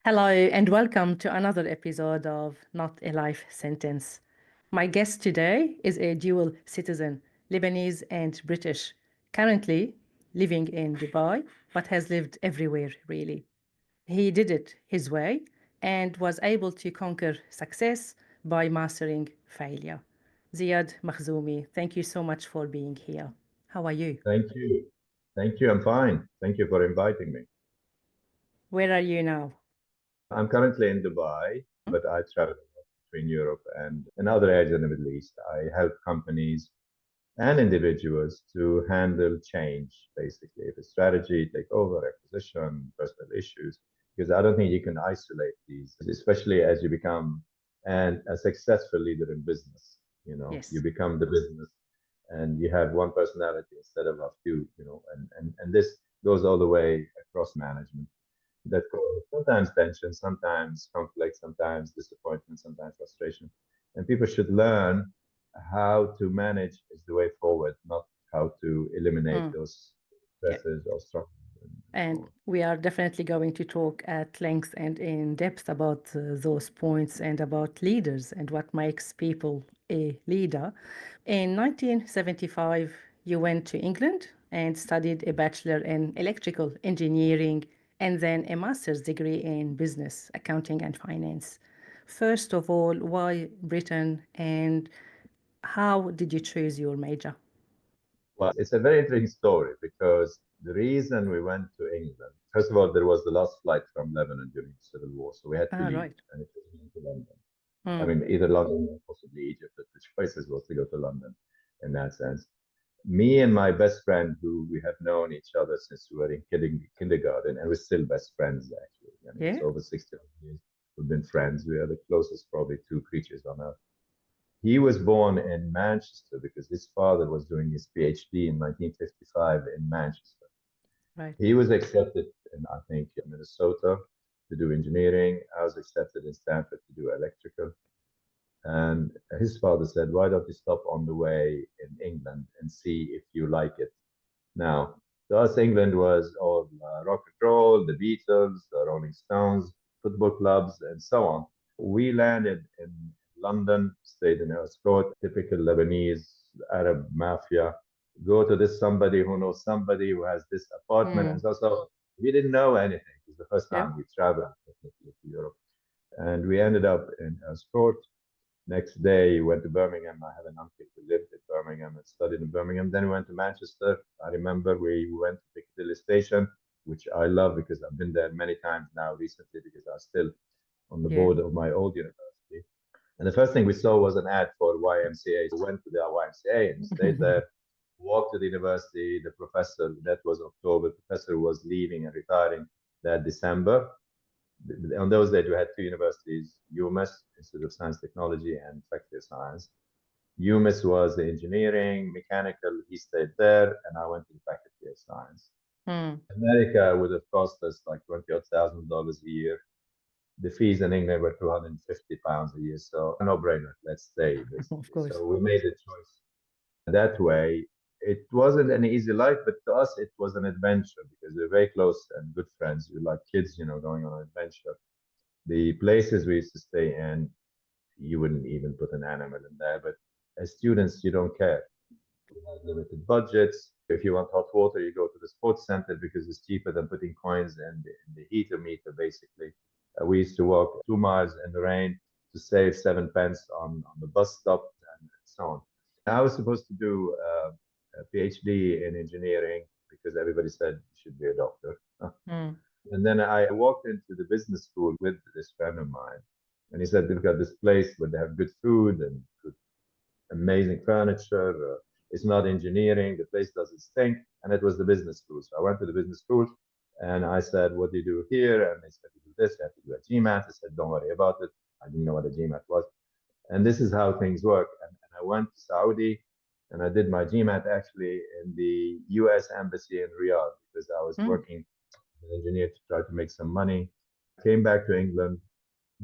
Hello and welcome to another episode of Not a Life Sentence. My guest today is a dual citizen, Lebanese and British, currently living in Dubai, but has lived everywhere really. He did it his way and was able to conquer success by mastering failure. Ziad Makhzoumi, thank you so much for being here. How are you? Thank you. Thank you. I'm fine. Thank you for inviting me. Where are you now? I'm currently in Dubai, Hmm? but I travel between Europe and in other areas in the Middle East. I help companies and individuals to handle change, basically, the strategy, takeover, acquisition, personal issues, because I don't think you can isolate these, especially as you become a successful leader in business. You Yes. become the business and you have one personality instead of a few, and this goes all the way across management. That causes sometimes tension, sometimes conflict, sometimes disappointment, sometimes frustration. And people should learn how to manage is the way forward, not how to eliminate Mm. those Yeah. stresses or struggles and so And on. we are definitely going to talk at length and in depth about those points and about leaders and what makes people a leader. In 1975, you went to England and studied a bachelor in electrical engineering and then a master's degree in business, accounting, and finance. First of all, why Britain and how did you choose your major? Well, it's a very interesting story because the reason we went to England, first of all, there was the last flight from Lebanon during the Civil War, so we had to Ah, leave, right. and it was to London. I Mm, mean, either London or possibly Egypt, but the choices was to go to London in that sense. Me and my best friend, who we have known each other since we were in kindergarten, and we're still best friends, actually. I mean, it's yeah. over 60 years we've been friends. We are the closest, probably, two creatures on earth. He was born in Manchester because his father was doing his PhD in 1955 in Manchester. Right. He was accepted in, I think, Minnesota to do engineering. I was accepted in Stanford to do electrical. And his father said, "Why don't you stop on the way in England and see if you like it?" Now, to us, England was all rock and roll, the Beatles, the Rolling Stones, football clubs, and so on. We landed in London, stayed in Escort, typical Lebanese Arab mafia. Go to this somebody who knows somebody who has this apartment, and Mm, so we didn't know anything. It was the first yeah. time we traveled technically to Europe, and we ended up in Escort. Next day, we went to Birmingham. I have an uncle who lived in Birmingham and studied in Birmingham. Then we went to Manchester. I remember we went to Piccadilly Station, which I love because I've been there many times now recently because I'm still on the Yeah. board of my old university. And the first thing we saw was an ad for YMCA. So we went to the YMCA and stayed there, walked to the university. The professor, that was October, the professor was leaving and retiring that December. On those days, we had two universities, UMass, Institute of Science Technology, and Faculty of Science. UMass was the engineering, mechanical. He stayed there, and I went to the Faculty of Science. Mm, America would have cost us like $20,000 a year. The fees in England were £250 a year, so no brainer. Let's stay of basically. course. So we made the choice that way. It wasn't an easy life, but to us it was an adventure because we're very close and good friends. We're like kids, going on an adventure. The places we used to stay in, you wouldn't even put an animal in there. But as students, you don't care. We have limited budgets. If you want hot water, you go to the sports center because it's cheaper than putting coins in the heater meter, basically. We used to walk 2 miles in the rain to save 7 pence on the bus stop and so on. I was supposed to do a PhD in engineering because everybody said you should be a doctor. Mm, And then I walked into the business school with this friend of mine, and he said they've got this place where they have good food and good, amazing furniture. It's not engineering. The place doesn't stink, and it was the business school. So I went to the business school, and I said, "What do you do here?" And they said, "You do this. You have to do a GMAT." I said, "Don't worry about it." I didn't know what a GMAT was, and this is how things work. And I went to Saudi, and I did my GMAT actually in the U.S. Embassy in Riyadh because I was mm. working as an engineer to try to make some money. Came back to England.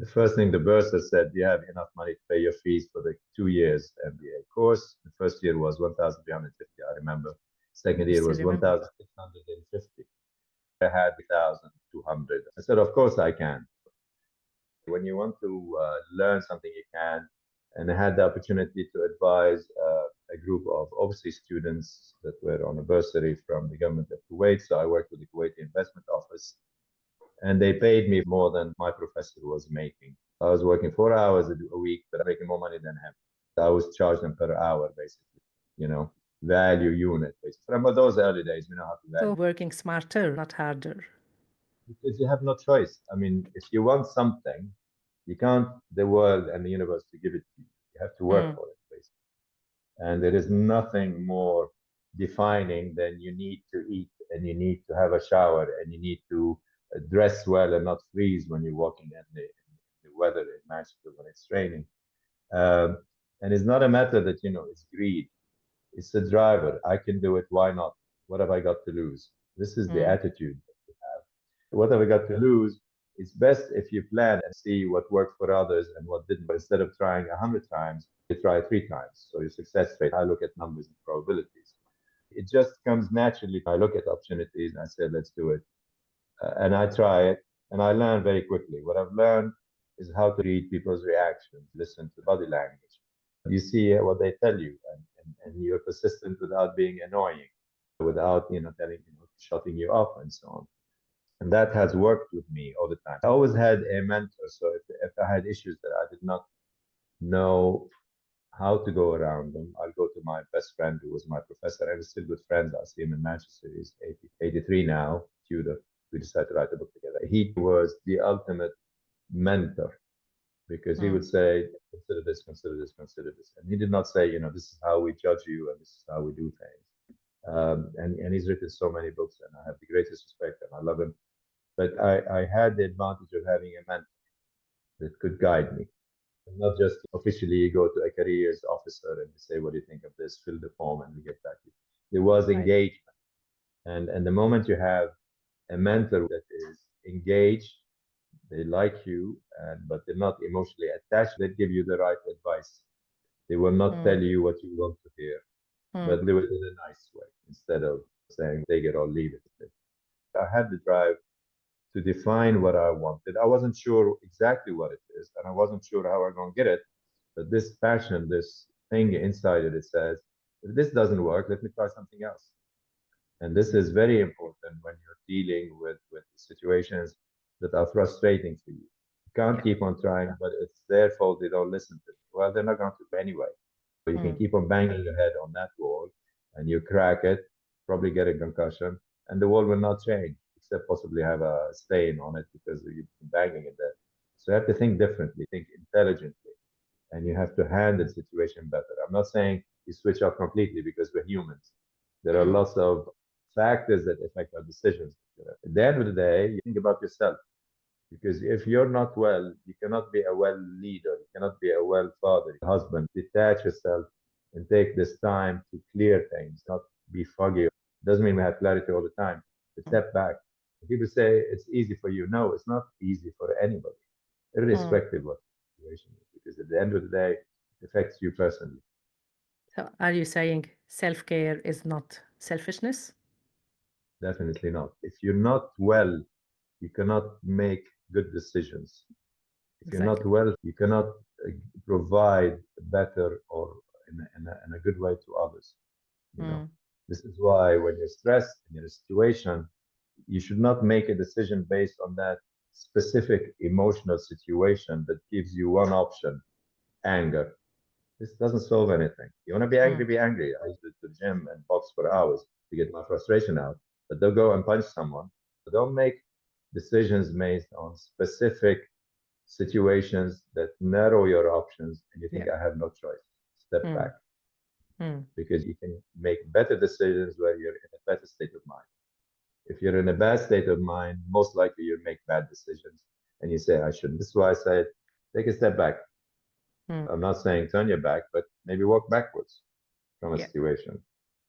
The first thing the bursar said, "Do you have enough money to pay your fees for the 2 years MBA course?" The first year was 1,350, I remember. Second You year still was remember? 1,650. I had 1,200. I said, "Of course I can." When you want to learn something, you can. And I had the opportunity to advise a group of overseas students that were on a bursary from the government of Kuwait. So I worked with the Kuwaiti Investment Office, and they paid me more than my professor was making. I was working 4 hours a week, but I'm making more money than him. I was charging them per hour, basically, you know, value unit. Basically. From those early days, we know how to So value working smarter, not harder. because you have no choice. I mean, if you want something, you can't the world and the universe to give it to you. You have to work Mm, for it, basically. And there is nothing more defining than you need to eat and you need to have a shower and you need to dress well and not freeze when you're walking in the weather in Manchester when it's raining. Um, and it's not a matter that, it's greed. It's a driver. I can do it. Why not? What have I got to lose? This is the mm, attitude. What have I got to lose? It's best if you plan and see what worked for others and what didn't. Instead of trying 100 times, you try 3 times. So your success rate, I look at numbers and probabilities. It just comes naturally. I look at opportunities and I say, let's do it. And I try it and I learn very quickly. What I've learned is how to read people's reactions, listen to body language. You see what they tell you and you're persistent without being annoying, without, telling, shutting you up and so on. And that has worked with me all the time. I always had a mentor. So if I had issues that I did not know how to go around them, I'll go to my best friend who was my professor. And we're still good friends. I see him in Manchester. He's 80, 83 now, Tudor. We decided to write a book together. He was the ultimate mentor because he mm, would say, consider this, consider this, consider this. And he did not say, this is how we judge you and this is how we do things. And he's written so many books and I have the greatest respect and I love him. But I had the advantage of having a mentor that could guide me, and not just officially go to a careers officer and say, "What do you think of this?" Fill the form and we get back to you. There was right. engagement, and the moment you have a mentor that is engaged, they like you, but they're not emotionally attached. They give you the right advice. They will not tell Mm, you what you want to hear, mm, but do it in a nice way instead of saying take it or leave it. I had the drive to define what I wanted. I wasn't sure exactly what it is, and I wasn't sure how I'm going to get it. But this passion, this thing inside it, it says, if this doesn't work, let me try something else. And this is very important when you're dealing with situations that are frustrating for you. You can't yeah. keep on trying, but it's their fault they don't listen to me. Well, they're not going to anyway. So you can Mm, keep on banging your head on that wall and you crack it, probably get a concussion, and the wall will not change, except possibly have a stain on it because you've been banging it there. So you have to think differently, think intelligently, and you have to handle the situation better. I'm not saying you switch off completely because we're humans. There are mm, lots of factors that affect our decisions. At the end of the day, you think about yourself. Because if you're not well, you cannot be a well leader, you cannot be a well father, husband. Detach yourself and take this time to clear things, not be foggy. Doesn't mean we have clarity all the time, but mm, step back. People say it's easy for you. No, it's not easy for anybody, mm. irrespective of what the situation is, because at the end of the day, it affects you personally. So are you saying self-care is not selfishness? Definitely not. If you're not well, you cannot make good decisions. If you're not Exactly. well, you cannot provide better or in a good way to others. You know, Mm, this is why when you're stressed and you're in a situation, you should not make a decision based on that specific emotional situation that gives you one option, anger. This doesn't solve anything. You want to be angry, mm, be angry. I used to the gym and box for hours to get my frustration out, but don't go and punch someone. Don't make decisions based on specific situations that narrow your options and you think yeah. I have no choice. Step back Mm, mm, because you can make better decisions where you're in a better state of mind. If you're in a bad state of mind, most likely you'll make bad decisions and you say, I shouldn't. This is why I say, take a step back. mm, I'm not saying turn your back, but maybe walk backwards from a yeah. situation.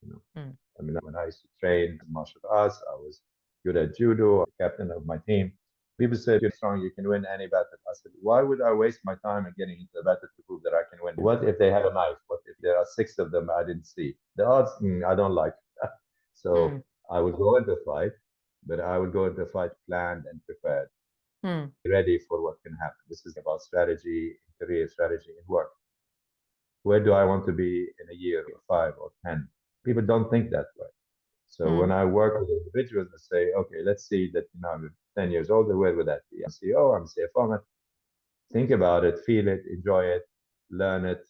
You know, Mm, I mean, when I used to train martial arts, I was good at judo, captain of my team. People said, you're strong, you can win any battle. I said, why would I waste my time in getting into a battle to prove that I can win? What if they have a knife? What if there are 6 of them I didn't see? The odds, I don't like. So mm, I would go into a fight, but I would go into a fight planned and prepared. Mm, ready for what can happen. This is about strategy, career strategy, and work. Where do I want to be in a year or 5 or 10? People don't think that way. So when mm, I work with individuals, I say, okay, let's see that I'm 10 years old. Where would that be? I'm CEO, I'm CFO. Think about it, feel it, enjoy it, learn it.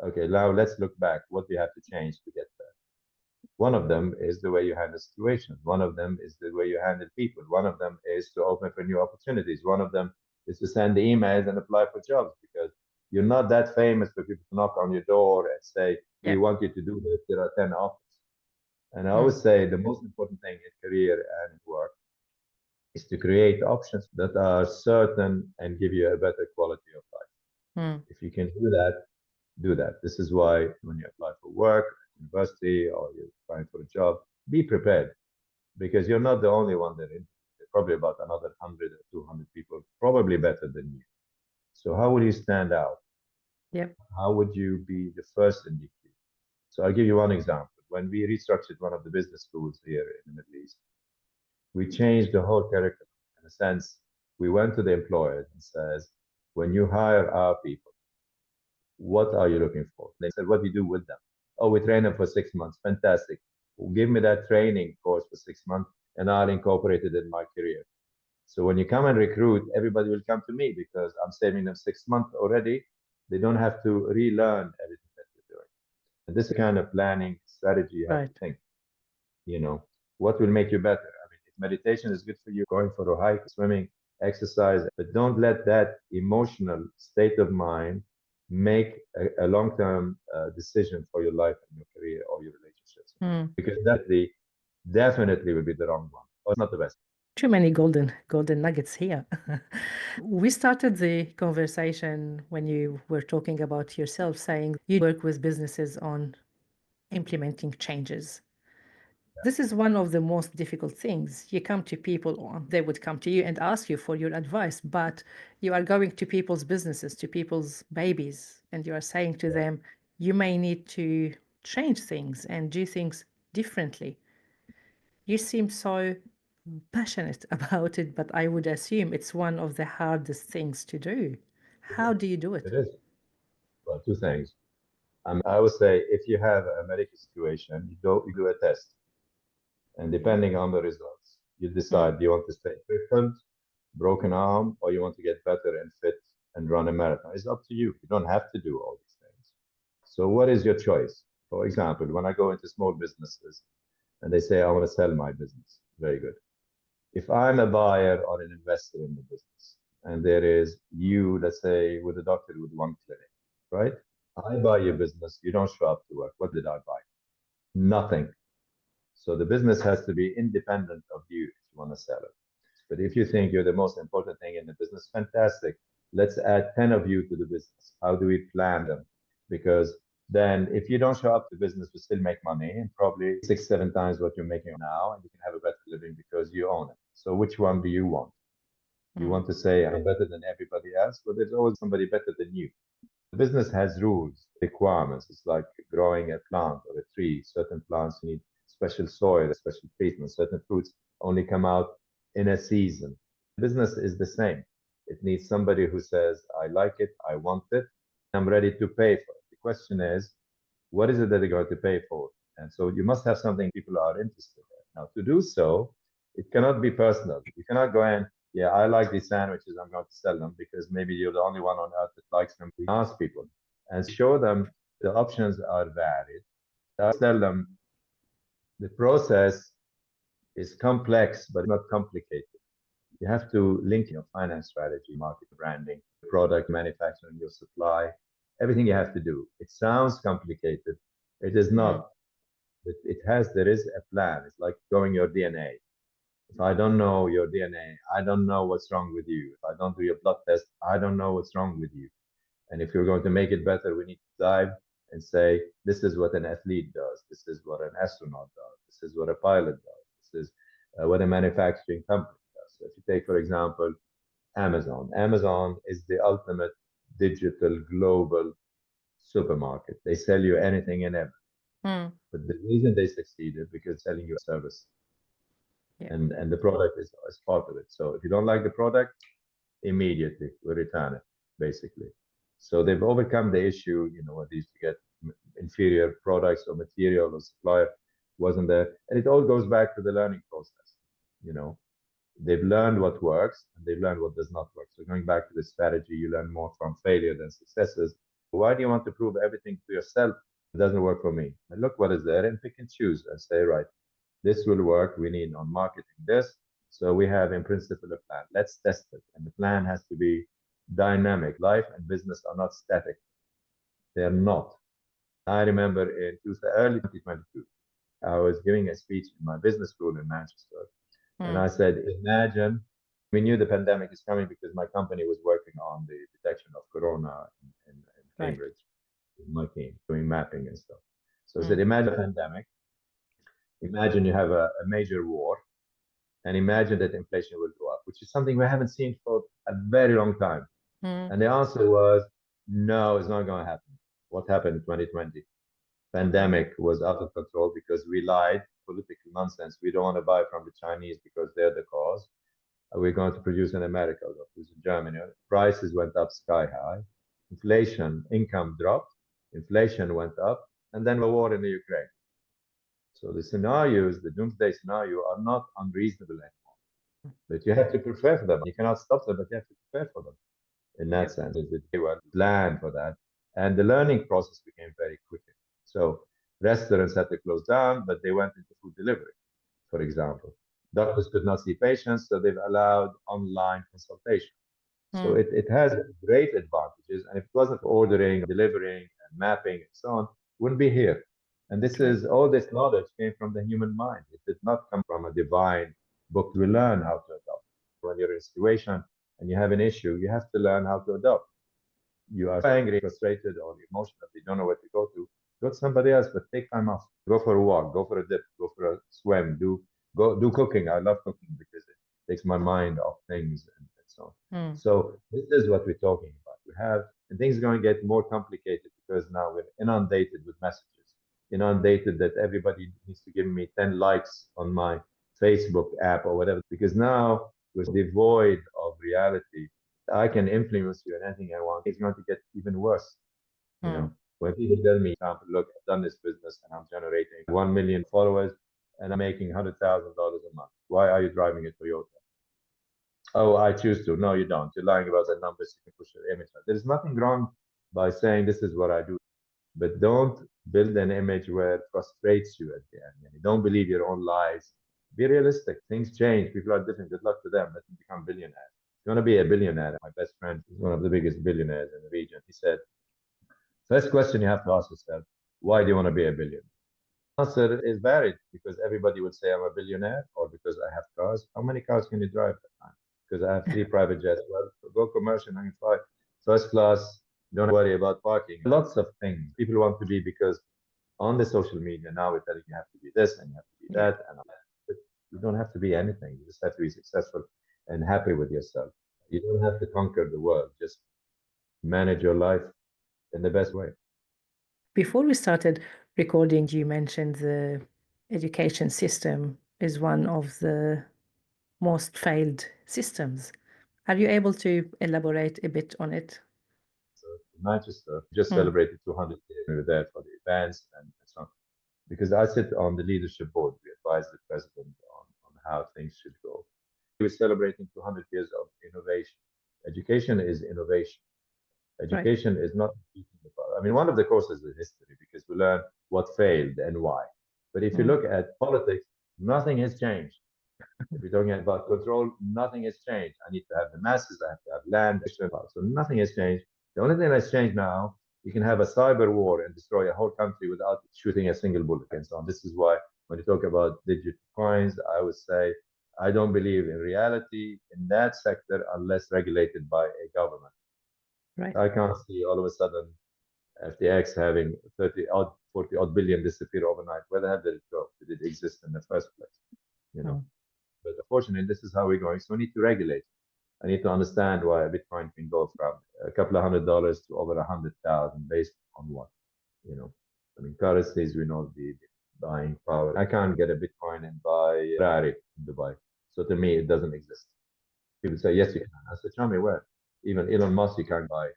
Okay, now let's look back. What do you have to change to get there? One of them is the way you handle situations. One of them is the way you handle people. One of them is to open for new opportunities. One of them is to send the emails and apply for jobs because you're not that famous for people to knock on your door and say, we yeah. want you to do this. There are 10 offers. And I Mm, always say the most important thing in career and work is to create options that are certain and give you a better quality of life. mm, If you can do that, do that. This is why when you apply for work, university, or you're applying for a job, be prepared because you're not the only one that is. Probably about another 100 or 200 people, probably better than you. So how will you stand out? yep. How would you be the first in the queue? So I'll give you one example. When we restructured one of the business schools here in the Middle East, we changed the whole curriculum. In a sense, we went to the employers and says, when you hire our people, what are you looking for? They said, what do you do with them? Oh, we train them for 6 months. Fantastic. Well, give me that training course for 6 months and I'll incorporate it in my career. So when you come and recruit, everybody will come to me because I'm saving them 6 months already. They don't have to relearn everything that we're doing. And this is the kind of planning strategy you have to Right. think, you know, what will make you better? I mean, if meditation is good for you, going for a hike, swimming, exercise, but don't let that emotional state of mind make a long-term decision for your life and your career or your relationships, Mm. because that definitely will be the wrong one or not the best. Too many golden nuggets here. We started the conversation when you were talking about yourself, saying you work with businesses on implementing changes. This is one of the most difficult things. You come to people, or they would come to you and ask you for your advice, but you are going to people's businesses, to people's babies, and you are saying to them, you may need to change things and do things differently. You seem so passionate about it, but I would assume it's one of the hardest things to do. It How is. do you do it? It is. Well, two things. I would say if you have a medical situation, you do a test, and depending on the results, you Mm, decide do you want to stay crippled, broken arm, or you want to get better and fit and run a marathon. It's up to you. You don't have to do all these things. So, what is your choice? For example, when I go into small businesses and they say, I want to sell my business, very good. If I'm a buyer or an investor in the business, and there is you, let's say, with a doctor with one clinic, right? I buy your business, you don't show up to work. What did I buy? Nothing. So the business has to be independent of you if you want to sell it. But if you think you're the most important thing in the business, fantastic. Let's add 10 of you to the business. How do we plan them? Because then if you don't show up to business, we still make money and probably 6, 7 times what you're making now, and you can have a better living because you own it. So which one do you want? You mm, want to say I'm better than everybody else? Well, there's always somebody better than you. The business has rules, requirements. It's like growing a plant or a tree. Certain plants need special soil, special treatment. Certain fruits only come out in a season. Business is the same. It needs somebody who says, I like it, I want it, I'm ready to pay for it. The question is, what is it that they're going to pay for? And so you must have something people are interested in. Now, to do so, it cannot be personal. You cannot go in, yeah, I like these sandwiches, I'm going to sell them because maybe you're the only one on earth that likes them. Ask people and show them the options are varied. I tell them the process is complex, but not complicated. You have to link your finance strategy, market branding, product manufacturing, your supply, everything you have to do. It sounds complicated. It is mm, not. There is a plan. It's like going your DNA. If I don't know your DNA, I don't know what's wrong with you. If I don't do your blood test, I don't know what's wrong with you. And if you're going to make it better, we need to dive and say, this is what an athlete does. This is what an astronaut does. This is what a pilot does. This is what a manufacturing company does. So if you take, for example, Amazon. Amazon is the ultimate digital global supermarket. They sell you anything and everything. mm, But the reason they succeeded because selling you a service yeah. and the product is part of it. So if you don't like the product, immediately. We return it, basically. So they've overcome the issue, when they used to get inferior products or material or supplier wasn't there. And it all goes back to the learning process. You know, they've learned what works and they've learned what does not work. So going back to the strategy, you learn more from failure than successes. Why do you want to prove everything to yourself? It doesn't work for me. And look what is there and pick and choose and say, right, this will work. We need on marketing this. So we have in principle a plan. Let's test it. And the plan has to be dynamic. Life and business are not static. They're not. I remember in early 2022, I was giving a speech in my business school in Manchester. And Mm. I said, imagine we knew the pandemic is coming because my company was working on the detection of corona in Right. Cambridge, with my team, doing mapping and stuff. So I said, Mm. imagine a pandemic, imagine you have a major war, and imagine that inflation will go up, which is something we haven't seen for a very long time. Mm. And the answer was, no, it's not going to happen. What happened in 2020? Mm. Pandemic was out of control because we lied, political nonsense. We don't want to buy from the Chinese because they're the cause. We're going to produce in America, we're going to produce in Germany. Prices went up sky high. Inflation, income dropped. Inflation went up. And then a war in the Ukraine. So the scenarios, the doomsday scenario, are not unreasonable anymore. But you have to prepare for them. You cannot stop them, but you have to prepare for them in that Yep. sense. They were planned for that. And the learning process became very quick. So restaurants had to close down, but they went into food delivery, for example. Doctors could not see patients, so they've allowed online consultation. So Mm. it has great advantages. And if it wasn't for ordering, delivering, and mapping, and so on, wouldn't be here. And this True. is all this knowledge came from the human mind. It did not come from a divine book. We learn how to adopt. When you're in a situation and you have an issue, you have to learn how to adopt. You are angry, frustrated, or emotional, you don't know where to, go to somebody else, but take time off. Go for a walk, go for a dip, go for a swim, do cooking. I love cooking because it takes my mind off things and so on. Mm. So this is what we're talking about. We have, and things are going to get more complicated because now we're inundated with messages, inundated that everybody needs to give me 10 likes on my Facebook app or whatever, because now we're devoid of reality. I can influence you in anything I want. It's going to get even worse. You know, Mm. when people tell me, look, I've done this business and I'm generating 1 million followers and I'm making $100,000 a month. Why are you driving a Toyota? Oh, I choose to. No, you don't. You're lying about the numbers. You can push your image. There's nothing wrong by saying this is what I do, but don't build an image where it frustrates you at the end. And you don't believe your own lies. Be realistic. Things change. People are different. Good luck to them. Let them become billionaires. If you want to be a billionaire, my best friend is one of the biggest billionaires in the region. He said, first question you have to ask yourself, why do you want to be a billionaire? Answer is varied because everybody would say I'm a billionaire or because I have cars. How many cars can you drive at a time? Because I have 3 private jets. Well, go commercial, I can fly first class. Don't worry about parking. Lots of things people want to be because on the social media now we're telling you have to be this and you have to be Yeah. that. But you don't have to be anything. You just have to be successful and happy with yourself. You don't have to conquer the world. Just manage your life in the best way. Before we started recording, you mentioned the education system is one of the most failed systems. Are you able to elaborate a bit on it? So Manchester just Mm. celebrated 200 years. We were there for the events and so on. Because I sit on the leadership board. We advise the president on how things should go. We're celebrating 200 years of innovation. Education is innovation. Right. Education is not teaching the past. I mean, one of the courses is history because we learn what failed and why. But if you Mm. look at politics, nothing has changed. If you're talking about control, nothing has changed. I need to have the masses, I have to have land. So nothing has changed. The only thing that's changed now, you can have a cyber war and destroy a whole country without shooting a single bullet and so on. This is why when you talk about digital coins, I would say I don't believe in reality in that sector unless regulated by a government. Right. I can't see all of a sudden FTX having 30 odd, 40 odd billion disappear overnight. Where the hell did it go? Did it exist in the first place? You know. Mm. But unfortunately, this is how we're going. So we need to regulate. I need to understand why a Bitcoin can go from a couple of $100 to over 100,000 based on what, you know. I mean, currencies, we know the buying power. I can't get a Bitcoin and buy a Ferrari in Dubai. So to me, it doesn't exist. People say, yes, you can. I said, show me where. Even Elon Musk, you can't buy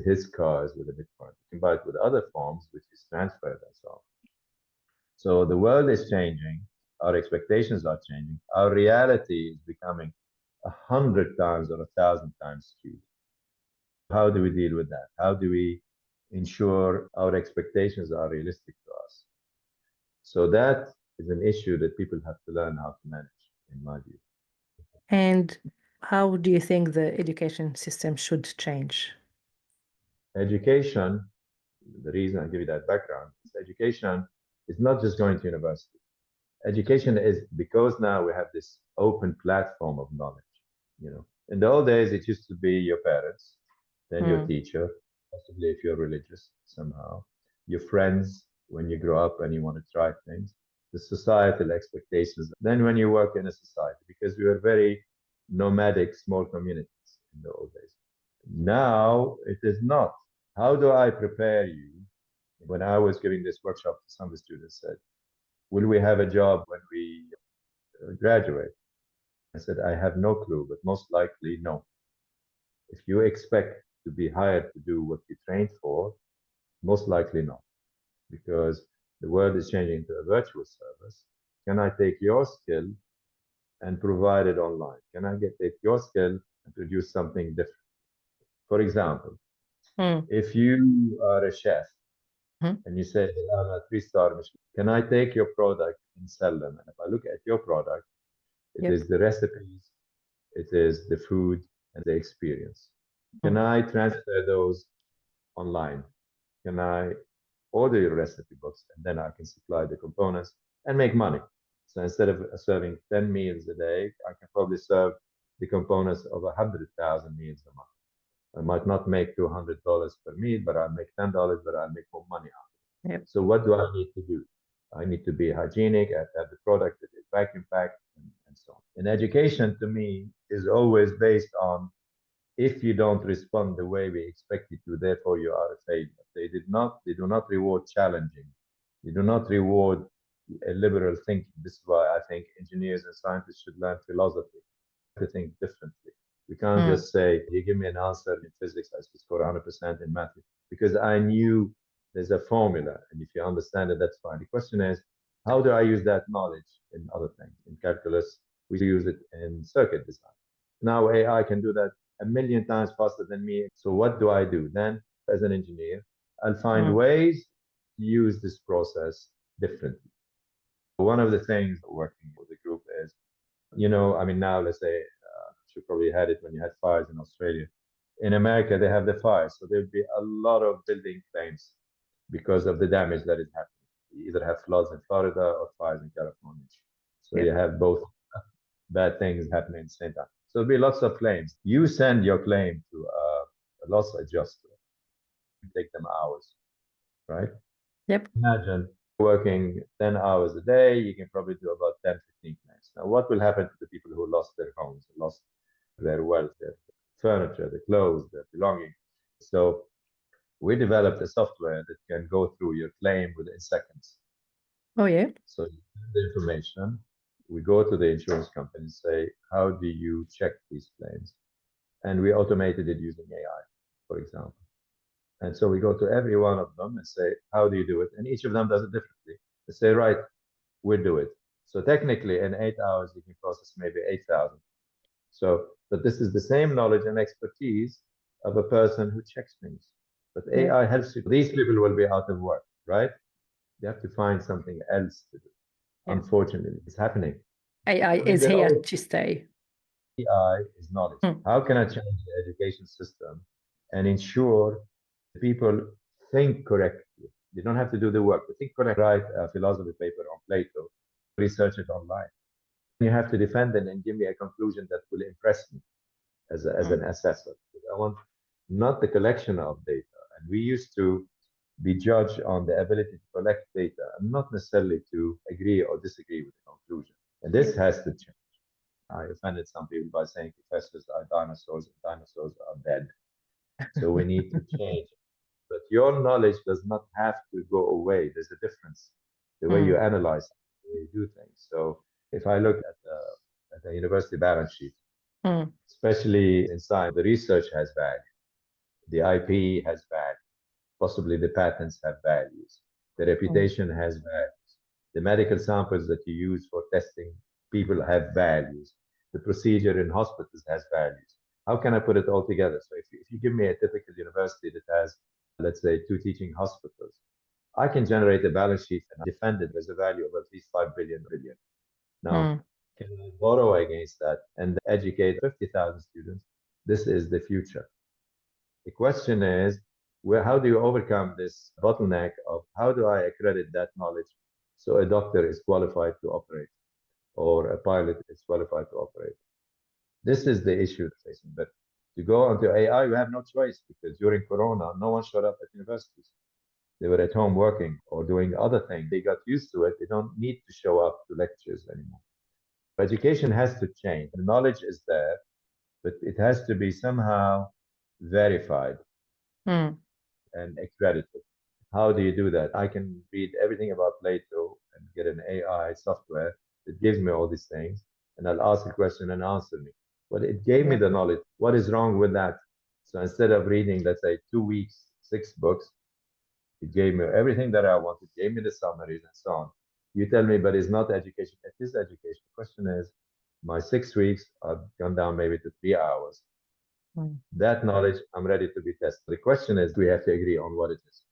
his cars with a Bitcoin. You can buy it with other forms, which is transferred and so on. So the world is changing. Our expectations are changing. Our reality is becoming 100 times or 1,000 times skewed. How do we deal with that? How do we ensure our expectations are realistic to us? So that is an issue that people have to learn how to manage, in my view. And how do you think the education system should change? Education, the reason I give you that background is education is not just going to university. Education is because now we have this open platform of knowledge. In the old days, it used to be your parents, then your Mm, teacher, possibly if you're religious somehow, your friends when you grow up and you want to try things, the societal expectations. Then when you work in a society, because we were very nomadic, small communities in the old days. Now it is not. How do I prepare you? When I was giving this workshop, some of the students said, will we have a job when we graduate? I said, I have no clue, but most likely no. If you expect to be hired to do what you trained for, most likely not, because the world is changing to a virtual service. Can I take your skill and provide it online? Can I take your skill and produce something different? For example, mm, if you are a chef mhm. and you say, I'm a three-star Michelin, can I take your product and sell them? And if I look at your product, it Yep. is the recipes, it is the food, and the experience. Can Mm, I transfer those online? Can I order your recipe books and then I can supply the components and make money? So instead of serving 10 meals a day, I can probably serve the components of 100,000 meals a month. I might not make $200 per meal, but I'll make $10, but I'll make more money out of yep. it. So what do I need to do? I need to be hygienic, I have to have the product that is vacuum packed and so on. And education to me is always based on if you don't respond the way we expect you to, therefore you are a failure. They do not reward challenging. They do not reward a liberal thinking. This is why I think engineers and scientists should learn philosophy to think differently. We can't Mm, just say, you give me an answer in physics, I should score 100% in math, because I knew there's a formula. And if you understand it, that's fine. The question is, how do I use that knowledge in other things? In calculus, we use it in circuit design. Now AI can do that a million times faster than me. So what do I do? Then, as an engineer, I'll find mm, ways to use this process differently. One of the things working with the group is, I mean, now let's say, you probably had it when you had fires in Australia. In America, they have the fires. So there'll be a lot of building claims because of the damage that is happening. You either have floods in Florida or fires in California. So yep. you have both bad things happening at the same time. So there'll be lots of claims. You send your claim to a loss adjuster, take them hours, right? Yep. Imagine working 10 hours a day, you can probably do about 10, 15 claims. Now, what will happen to the people who lost their homes, lost their wealth, their furniture, their clothes, their belongings? So we developed a software that can go through your claim within seconds. Oh, yeah. So you send the information, we go to the insurance company and say, how do you check these claims? And we automated it using AI, for example. And so we go to every one of them and say, how do you do it? And each of them does it differently. They say, right, we'll do it. So technically, in 8 hours, you can process maybe 8,000. So, but this is the same knowledge and expertise of a person who checks things. But Yeah. AI helps you. These people will be out of work, right? They have to find something else to do. Yeah. Unfortunately, it's happening. AI I mean, is there here always to stay. AI is knowledge. Mm, How can I change the education system and ensure people think correctly? They don't have to do the work, but think correctly. Write a philosophy paper on Plato, research it online. You have to defend it and give me a conclusion that will impress me as mm, an assessor. I want not the collection of data. And we used to be judged on the ability to collect data and not necessarily to agree or disagree with the conclusion. And this yep. has to change. I offended some people by saying professors are dinosaurs and dinosaurs are dead. So we need to change. But your knowledge does not have to go away. There's a difference. The way you Mm, analyze, the way you do things. So if I look at the university balance sheet, Mm, especially in science. The research has value, the IP has value, possibly the patents have values, the mm, reputation has values, the medical samples that you use for testing people have values, the procedure in hospitals has values. How can I put it all together? So if you give me a typical university that has, let's say, two teaching hospitals, I can generate a balance sheet and defend it as a value of at least 5 billion. Now, mm, can I borrow against that and educate 50,000 students? This is the future. The question is, how do you overcome this bottleneck of how do I accredit that knowledge so a doctor is qualified to operate or a pilot is qualified to operate? This is the issue they're facing. But to go onto AI, you have no choice because during Corona, no one showed up at universities. They were at home working or doing other things. They got used to it. They don't need to show up to lectures anymore. Education has to change. The knowledge is there, but it has to be somehow verified mm. and accredited. How do you do that? I can read everything about Plato and get an AI software that gives me all these things, and I'll ask a question and answer me. Well, it gave me Yeah. the knowledge. What is wrong with that? So instead of reading, let's say, 2 weeks, 6 books, it gave me everything that I wanted, gave me the summaries and so on. You tell me, but it's not education. It is education. The question is, my 6 weeks, I've gone down maybe to 3 hours. Mm. That knowledge, I'm ready to be tested. The question is, we have to agree on what it is,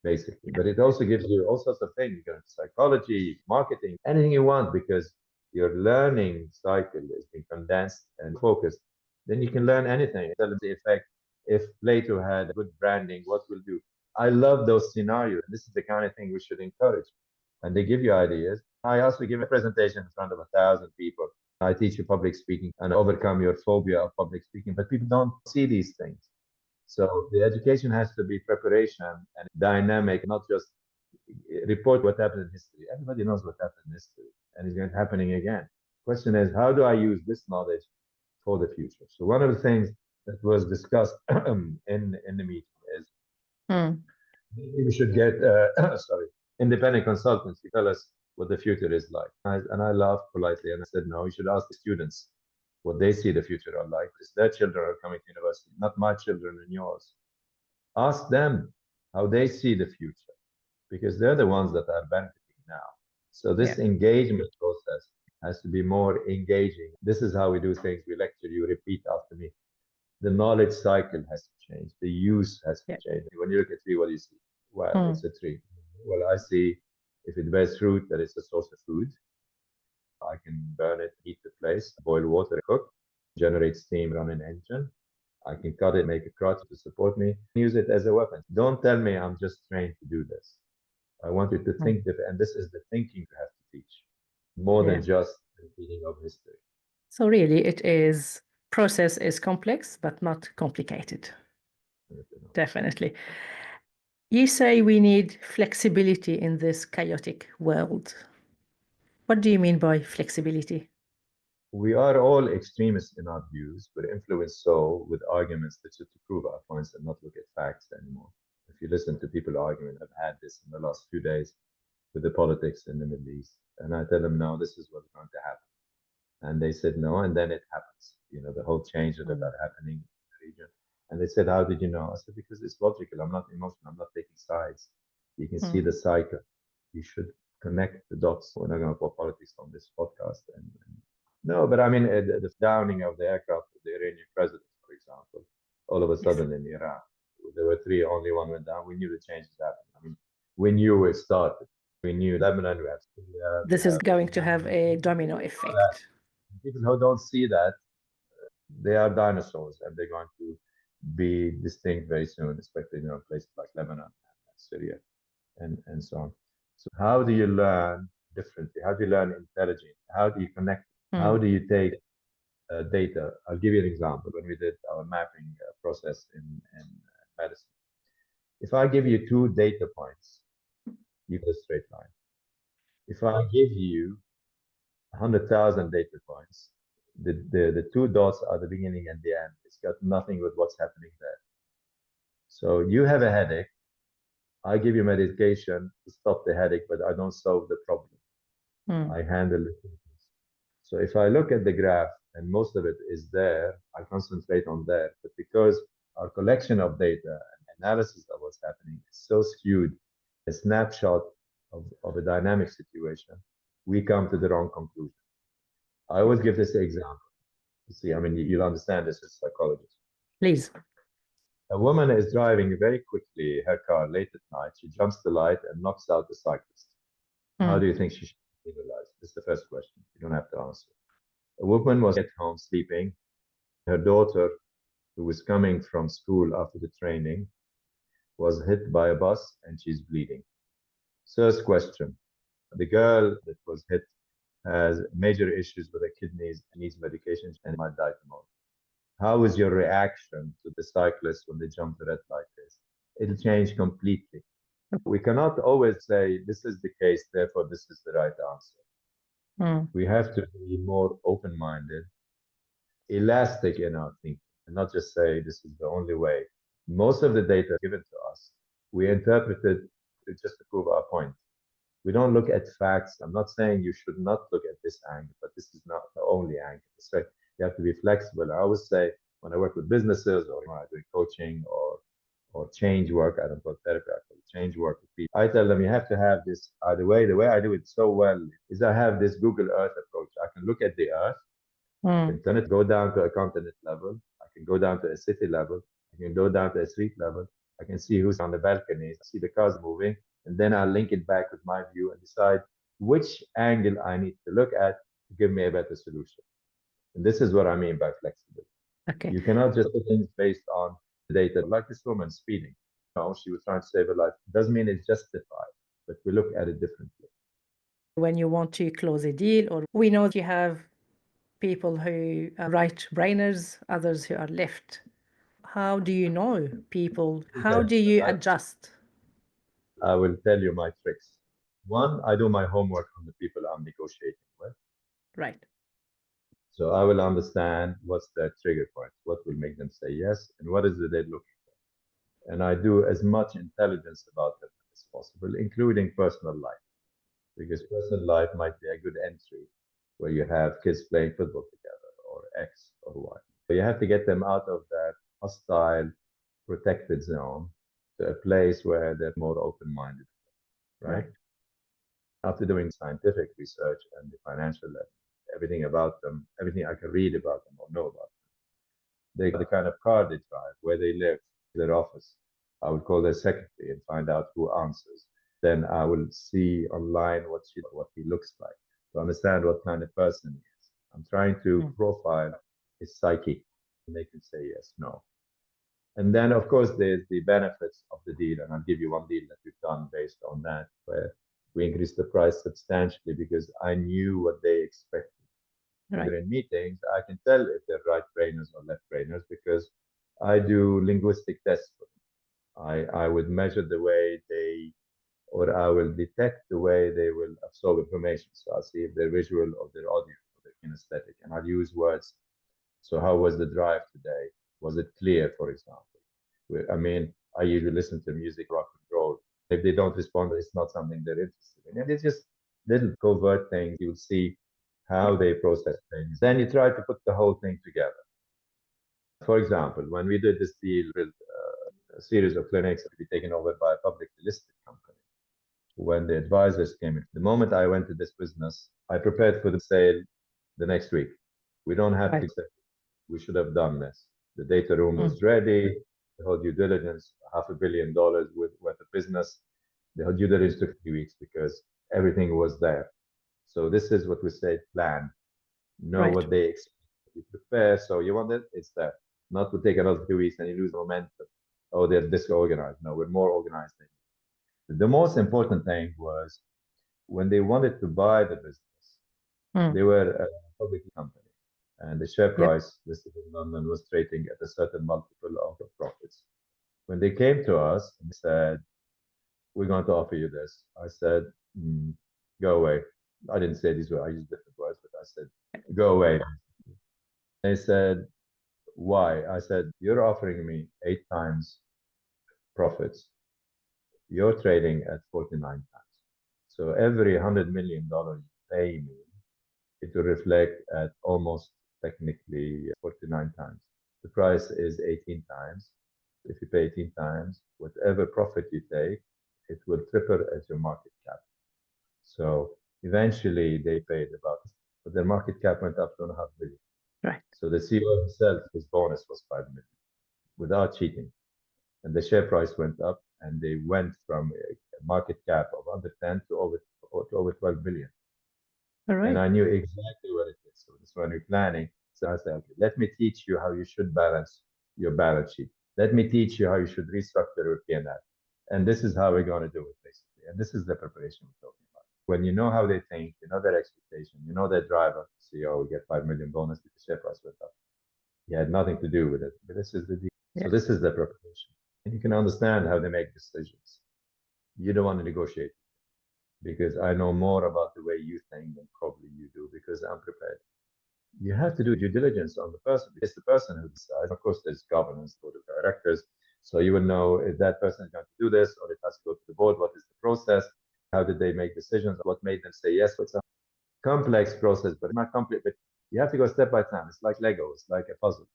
basically. Yeah. But it also gives you all sorts of things. You can psychology, marketing, anything you want, because your learning cycle is being condensed and focused. Then you can learn anything. Tell them the effect. If Plato had good branding, what will do? I love those scenarios. This is the kind of thing we should encourage. And they give you ideas. I also give a presentation in front of 1,000 people. I teach you public speaking and overcome your phobia of public speaking, but people don't see these things. So the education has to be preparation and dynamic, not just report what happened in history. Everybody knows what happened in history and it's going to happening again. Question is, how do I use this knowledge for the future? So one of the things that was discussed in the meeting is Mm. maybe we should get sorry, independent consultants to tell us what the future is like. And I laughed politely and I said, no, you should ask the students what they see the future are like. Because their children are coming to university, not my children and yours. Ask them how they see the future because they're the ones that are benefiting now. So Yeah. this engagement process has to be more engaging. This is how we do things. We lecture you, repeat after me. The knowledge cycle has to change. The use has Yeah. to change. When you look at a tree, what do you see? Well, Mm. it's a tree. Well, I see if it bears fruit, that it's a source of food. I can burn it, heat the place, boil water, cook, generate steam, run an engine. I can cut it, make a crutch to support me, use it as a weapon. Don't tell me I'm just trained to do this. I want you to Mm. think different. And this is the thinking you have to teach more Yeah. than just the reading of history. So really, it is process is complex, but not complicated. Definitely. You say we need flexibility in this chaotic world. What do you mean by flexibility? We are all extremists in our views. We're influenced so with arguments that to prove our points and not look at facts anymore. If you listen to people arguing, I've had this in the last few days with the politics in the Middle East. And I tell them, no, this is what's going to happen. And they said no, and then it happens. The whole changes that Mm. are happening in the region. And they said, how did you know? I said, because it's logical. I'm not emotional. I'm not taking sides. You can see Mm. the cycle. You should connect the dots. We're not going to put politics on this podcast. And no, but I mean, the downing of the aircraft of the Iranian president, for example, all of a Yes. sudden in Iran, there were three, only one went down. We knew the changes happened. I mean, we knew it started. We knew Lebanon, we have Syria, we This is have going to have Yemen. a domino effect. People who don't see that, they are dinosaurs and they're going to be distinct very soon, especially in places like Lebanon and Syria and so on. So how do you learn differently? How do you learn intelligently? How do you connect? How Mm. do you take data? I'll give you an example. When we did our mapping process in medicine, if I give you two data points, you get a straight line. If I give you 100,000 data points, the two dots are the beginning and the end. It's got nothing with what's happening there. So you have a headache. I give you medication to stop the headache, but I don't solve the problem. Mm. I handle the symptoms. So if I look at the graph and most of it is there. I concentrate on that. But because our collection of data and analysis of what's happening is so skewed, a snapshot of a dynamic situation, we come to the wrong conclusion. I always give this example. You see, I mean, you'll understand this as a psychologist. Please. A woman is driving very quickly her car late at night. She jumps the light and knocks out the cyclist. How do you think she should be penalized? This is the first question. You don't have to answer. A woman was at home sleeping. Her daughter, who was coming from school after the training, was hit by a bus and she's bleeding. First question. The girl that was hit has major issues with her kidneys and needs medication and might die tomorrow. How is your reaction to the cyclist when they jump the red light is? It'll change completely. We cannot always say this is the case, therefore this is the right answer. We have to be more open-minded, elastic in our thinking, and not just say this is the only way. Most of the data given to us, we interpret it just to prove our point. We don't look at facts. I'm not saying you should not look at this angle, but this is not the only angle. So you have to be flexible. I always say when I work with businesses or when I do coaching or change work, I don't call therapy, I call change work with people. I tell them you have to have this. The way I do it so well is I have this Google Earth approach. I can look at the Earth, I can turn it, go down to a continent level, I can go down to a city level, I can go down to a street level, I can see who's on the balconies, I see the cars moving, and then I'll link it back with my view and decide which angle I need to look at to give me a better solution. And this is what I mean by flexibility. Okay. You cannot just do things based on the data. Like this woman speeding, she was trying to save her life. It doesn't mean it's justified, but we look at it differently. When you want to close a deal, or we know you have people who are right brainers, others who are left. How do you know people? How do you adjust? I will tell you my tricks. One, I do my homework on the people I'm negotiating with. Right. So I will understand what's their trigger point, what will make them say yes, and what is it they're looking for. And I do as much intelligence about them as possible, including personal life, because personal life might be a good entry where you have kids playing football together or X or Y. So you have to get them out of that hostile, protected zone to a place where they're more open-minded, right? After doing scientific research and the financial level, everything about them, everything I can read about them or know about them, the kind of car they drive, where they live, their office. I would call their secretary and find out who answers. Then I will see online what he looks like to understand what kind of person he is. I'm trying to profile his psyche to make him say yes, no. And then, of course, there's the benefits of the deal. And I'll give you one deal that we've done based on that, where we increased the price substantially because I knew what they expected. Right. In meetings, I can tell if they're right brainers or left brainers because I do linguistic tests for them. I would measure the way or I will detect the way they will absorb information. So I'll see if they're visual or they're audio or they're kinesthetic. And I'll use words. So how was the drive today? Was it clear, for example? I mean, I usually listen to music, rock and roll. If they don't respond, it's not something they're interested in. And it's just little covert things. You'll see how they process things. Then you try to put the whole thing together. For example, when we did this deal with a series of clinics to be taken over by a publicly listed company, when the advisors came in, the moment I went to this business, I prepared for the sale the next week. We don't have to say, we should have done this. The data room was ready, the whole due diligence, $500 million worth of business. The whole due diligence took 3 weeks because everything was there. So this is what we say, plan. Know what they expect. You prepare, so you want it, it's there. Not to take another 2 weeks and you lose momentum. Oh, they're disorganized. No, we're more organized than you. The most important thing was when they wanted to buy the business, they were a public company. And the share price listed in London was trading at a certain multiple of the profits. When they came to us and said, we're going to offer you this, I said, go away. I didn't say these words, I used different words, but I said, go away. They said, why? I said, you're offering me 8 times profits. You're trading at 49 times. So every $100 million you pay me, it will reflect at almost technically 49 times. The price is 18 times. If you pay 18 times, whatever profit you take, it will triple as your market cap. So eventually they paid about, but their market cap went up 2.5 billion. Right. So the CEO himself, his bonus was 5 million without cheating. And the share price went up and they went from a market cap of under 10 to over 12 billion. All And right. I knew exactly what it is. So that's when we're planning. So I said, okay, let me teach you how you should balance your balance sheet. Let me teach you how you should restructure your P&L. And this is how we're going to do it, basically. And this is the preparation we're talking about. When you know how they think, you know their expectation, you know their driver, CEO, we get 5 million bonus because the share price went up. He had nothing to do with it, but this is the deal. Yeah. So this is the preparation. And you can understand how they make decisions. You don't want to negotiate because I know more about the way you think than probably you do because I'm prepared. You have to do due diligence on the person. It's the person who decides. Of course, there's governance, board of directors. So you will know if that person is going to do this or it has to go to the board. What is the process? How did they make decisions? What made them say yes? What's a complex process, but not complex. But you have to go step by time. It's like Lego. It's like a puzzle.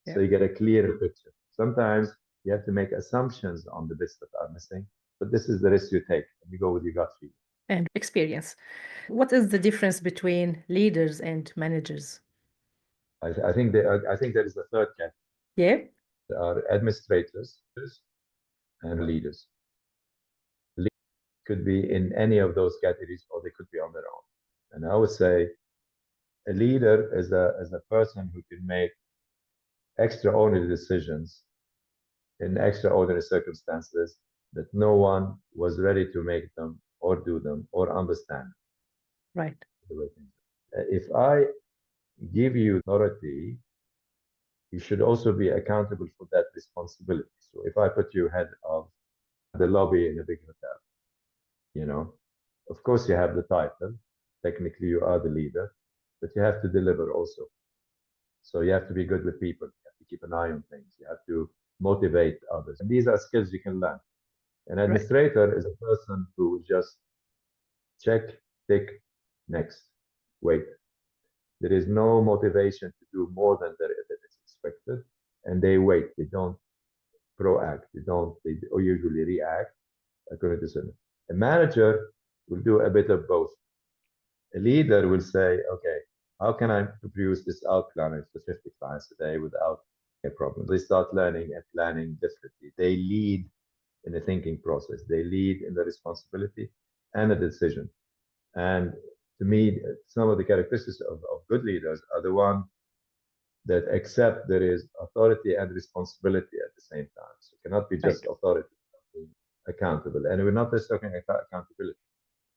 Yeah. So you get a clearer picture. Sometimes you have to make assumptions on the bits that are missing, but this is the risk you take. And you go with your gut feeling. And experience. What is the difference between leaders and managers? I think there is a third category. Yeah. There are administrators and leaders. Leaders could be in any of those categories, or they could be on their own. And I would say a leader is a person who can make extraordinary decisions in extraordinary circumstances that no one was ready to make them or do them or understand Right. the way things are. If I give you authority, you should also be accountable for that responsibility. So if I put you head of the lobby in a big hotel, you know, of course you have the title. Technically, you are the leader, but you have to deliver also. So you have to be good with people. You have to keep an eye on things. You have to motivate others. And these are skills you can learn. An Right. administrator is a person who will just check, tick, next, wait. There is no motivation to do more than that is expected, and they wait. They don't proact. They don't. They usually react according to certain. A manager will do a bit of both. A leader will say, okay, how can I produce this outline for 50 clients a day without a problem? They start learning and planning differently. They lead in the thinking process. They lead in the responsibility and the decision. And to me, some of the characteristics of good leaders are the one that accept there is authority and responsibility at the same time. So it cannot be Right. just authority, accountable. And we're not just talking about accountability,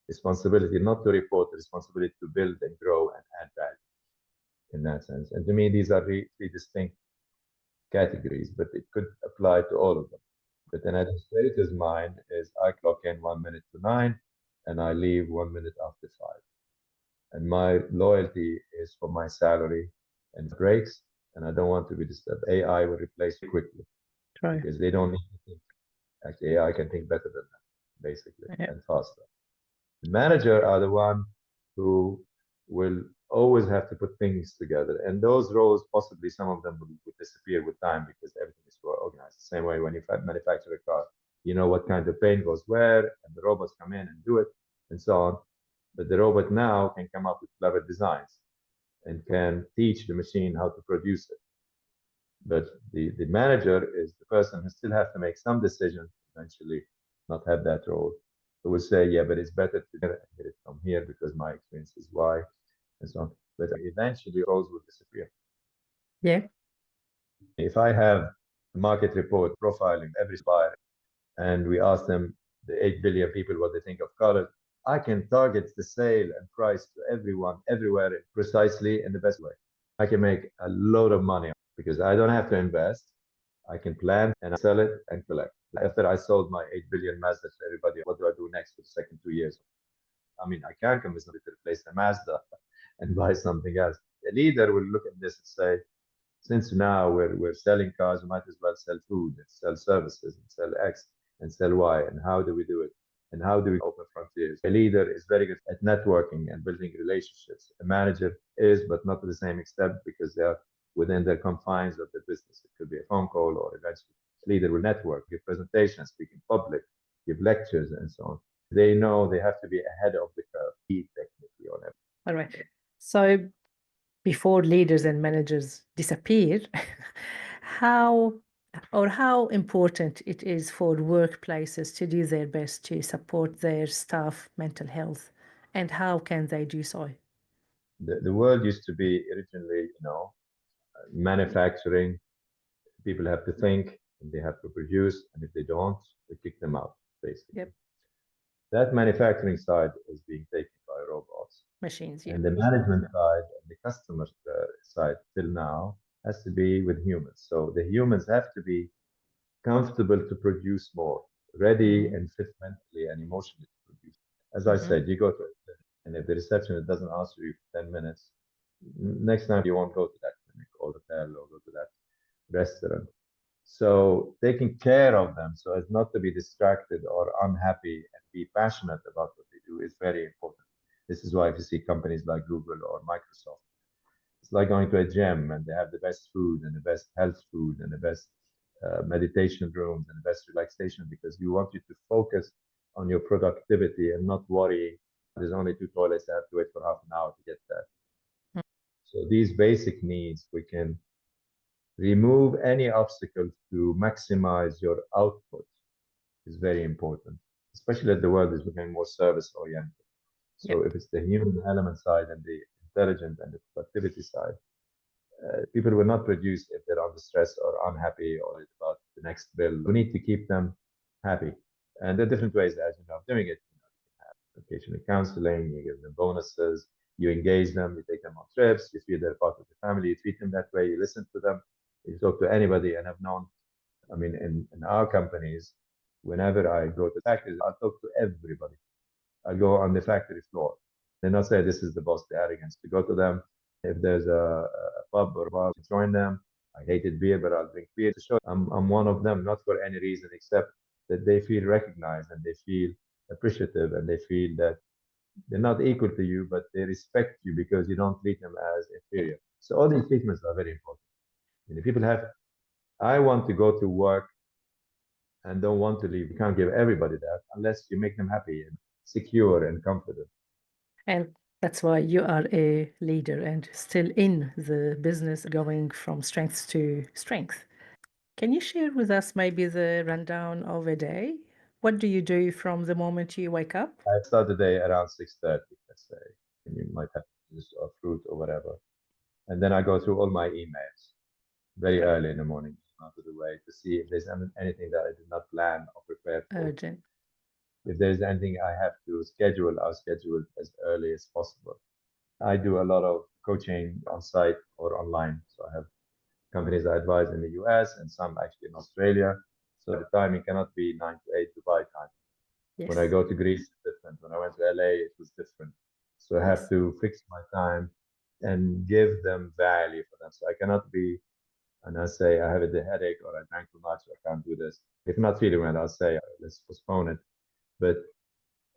responsibility not to report, responsibility to build and grow and add value in that sense. And to me, these are three distinct categories, but it could apply to all of them. But an administrator's mind is I clock in 1 minute to 9 and I leave 1 minute after 5. And my loyalty is for my salary and breaks, and I don't want to be disturbed. AI will replace me quickly Right. because they don't need to think. Actually, AI can think better than them, basically, Yeah. and faster. The manager are the one who will always have to put things together. And those roles, possibly some of them will disappear with time because everything is well organized. The same way when you manufacture a car, you know what kind of paint goes where, and the robots come in and do it, and so on. But the robot now can come up with clever designs and can teach the machine how to produce it. But the manager is the person who still has to make some decisions, eventually not have that role. Who will say, yeah, but it's better to get it from here because my experience is Y and so on. But eventually roles will disappear. Yeah. If I have a market report profiling every buyer and we ask them, the 8 billion people, what they think of color, I can target the sale and price to everyone, everywhere, precisely in the best way. I can make a load of money because I don't have to invest. I can plan and sell it and collect. After I sold my 8 billion Mazda to everybody, what do I do next for the second 2 years? I mean, I can convince them to replace the Mazda and buy something else. A leader will look at this and say, since now we're selling cars, we might as well sell food and sell services and sell X and sell Y. And how do we do it? and how do we open frontiers. A leader is very good at networking and building relationships. A manager is, but not to the same extent because they are within the confines of the business. It could be a phone call or eventually leader will network, give presentations, speak in public, give lectures, and so on. They know they have to be ahead of the curve, technically on it. All right. So before leaders and managers disappear, how how important it is for workplaces to do their best to support their staff mental health, and how can they do so? The world used to be originally, manufacturing. People have to think and they have to produce, and if they don't, they kick them out, basically. Yep, That manufacturing side is being taken by robots. machines. Yeah. And the management side and the customer side till now has to be with humans. So the humans have to be comfortable to produce more, ready Mm-hmm. and fit mentally and emotionally to produce. As I Mm-hmm. said, you go to and if the receptionist doesn't answer you for 10 minutes, next time you won't go to that clinic or hotel or go to that restaurant. So taking care of them so as not to be distracted or unhappy and be passionate about what they do is very important. This is why if you see companies like Google or Microsoft, it's like going to a gym and they have the best food and the best health food and the best meditation rooms and the best relaxation because you want you to focus on your productivity and not worry. There's only two toilets. I have to wait for half an hour to get there. So these basic needs, we can remove any obstacles to maximize your output is very important, especially as the world is becoming more service oriented. So Yep. if it's the human element side and the intelligent and the productivity side, people will not produce if they're under stress or unhappy or it's about the next bill. We need to keep them happy. And there are different ways, as you know, of doing it. You know, you can have occasionally counseling, you give them bonuses, you engage them, you take them on trips, you feel they're part of the family, you treat them that way, you listen to them, you talk to anybody. And I've known, I mean, in our companies, whenever I go to factories, I'll talk to everybody. I go on the factory floor. They not say this is the boss, the arrogance. To go to them, if there's a pub or a bar, join them. I hated beer, but I'll drink beer to show I'm one of them, not for any reason except that they feel recognized and they feel appreciative and they feel that they're not equal to you, but they respect you because you don't treat them as inferior. So all these treatments are very important. You know, people have, I want to go to work and don't want to leave. You can't give everybody that unless you make them happy and secure and confident. And that's why you are a leader and still in the business, going from strength to strength. Can you share with us maybe the rundown of a day? What do you do from the moment you wake up? I start the day around 6:30, let's say, and you might have juice or fruit or whatever. And then I go through all my emails very Right. early in the morning, out of the way, to see if there's anything that I did not plan or prepare for. Urgent. If there's anything I have to schedule, I'll schedule it as early as possible. I do a lot of coaching on site or online. So I have companies I advise in the US and some actually in Australia. So the timing cannot be 9 to 8 Dubai time. When I Yes. go to Greece, it's different. When I went to LA, it was different. So I have Yes. to fix my time and give them value for them. So I cannot be, and I say, I have a headache or I drank too much, or I can't do this. If I'm not feeling well, I'll say, let's postpone it. But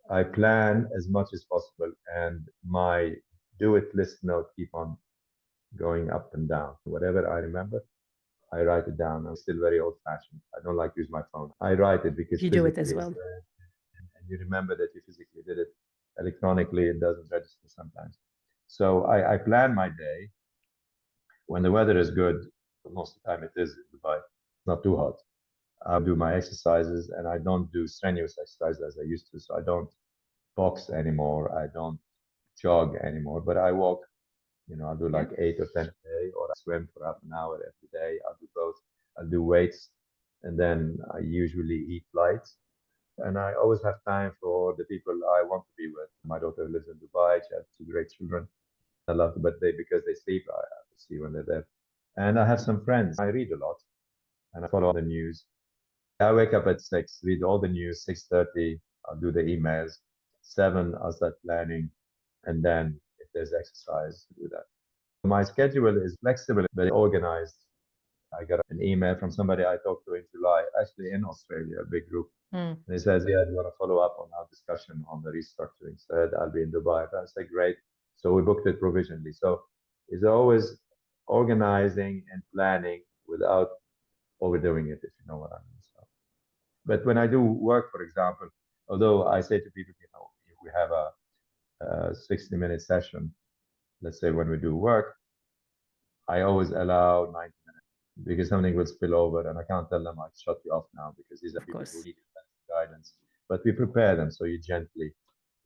I plan as much as possible, and my do it list note keep on going up and down. Whatever I remember, I write it down. I'm still very old fashioned. I don't like to use my phone. I write it because You do it as physically it's well. there and you remember that you physically did it. Electronically, it doesn't register sometimes. So I plan my day when the weather is good. Most of the time it is in Dubai. It's not too hot. I do my exercises and I don't do strenuous exercises as I used to. So I don't box anymore. I don't jog anymore, but I walk. You know, I'll do Yeah. like 8 or 10 a day, or I swim for half an hour every day. I'll do both. I'll do weights, and then I usually eat light. And I always have time for the people I want to be with. My daughter lives in Dubai. She has two great children. I love them, but they because they sleep, I have to see when they're there. And I have some friends. I read a lot and I follow the news. I wake up at 6, read all the news. 6:30, I'll do the emails. 7, I'll start planning, and then if there's exercise, do that. My schedule is flexible but organized. I got an email from somebody I talked to in July, actually in Australia, a big group. Mm, They said, yeah, do you want to follow up on our discussion on the restructuring? Said, I'll be in Dubai. I said, great. So we booked it provisionally. So it's always organizing and planning without overdoing it, if you know what I mean. So, but when I do work, for example, although I say to people, if we have a 60-minute session, let's say when we do work, I always allow 90 minutes because something will spill over and I can't tell them I shut you off now because these are of people who course. need guidance. But we prepare them so you gently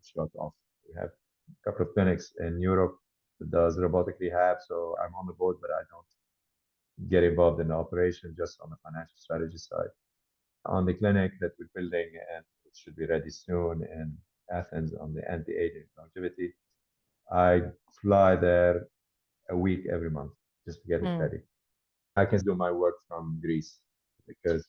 shut off. We have a couple of clinics in Europe that does robotic rehab, so I'm on the board, but I don't get involved in the operation, just on the financial strategy side. On the clinic that we're building and it should be ready soon in Athens on the anti-aging longevity, I fly there a week every month just to get it Mm, ready. I can do my work from Greece because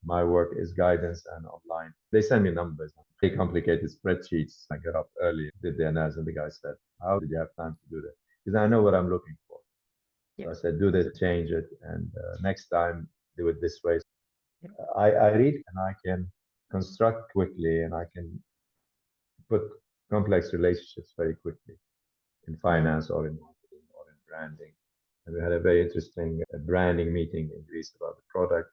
my work is guidance and online. They send me numbers, very complicated spreadsheets. I get up early, did the analysis, and the guy said, how did you have time to do that? Because I know what I'm looking for. yeah, So I said, do this, change it, and next time do it this way. yeah. I read and I can construct quickly and I can put complex relationships very quickly in Mm, finance or in marketing or in branding. And we had a very interesting branding meeting in Greece about the product.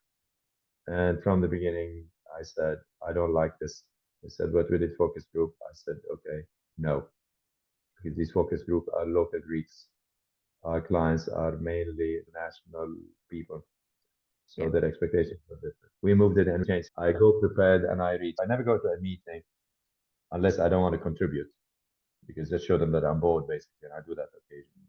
And from the beginning, I said, I don't like this. They said, what with the focus group? I said, okay, no, because these focus group are local Greeks. Our clients are mainly international people. Yeah. So their expectations are different. We moved it and changed. I go prepared and I read. I never go to a meeting unless I don't want to contribute because just show them that I'm bored basically. And I do that occasionally.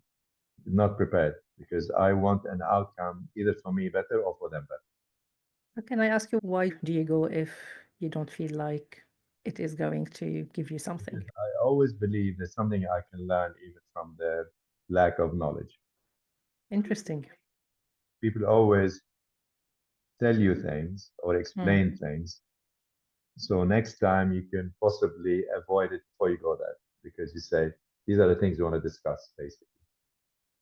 Not prepared because I want an outcome either for me better or for them better. Can I ask you why do you go if you don't feel like it is going to give you something? Because I always believe there's something I can learn even from their lack of knowledge. Interesting. People always tell you things or Mm, explain things. So next time you can possibly avoid it before you go there because you say, these are the things you want to discuss, basically.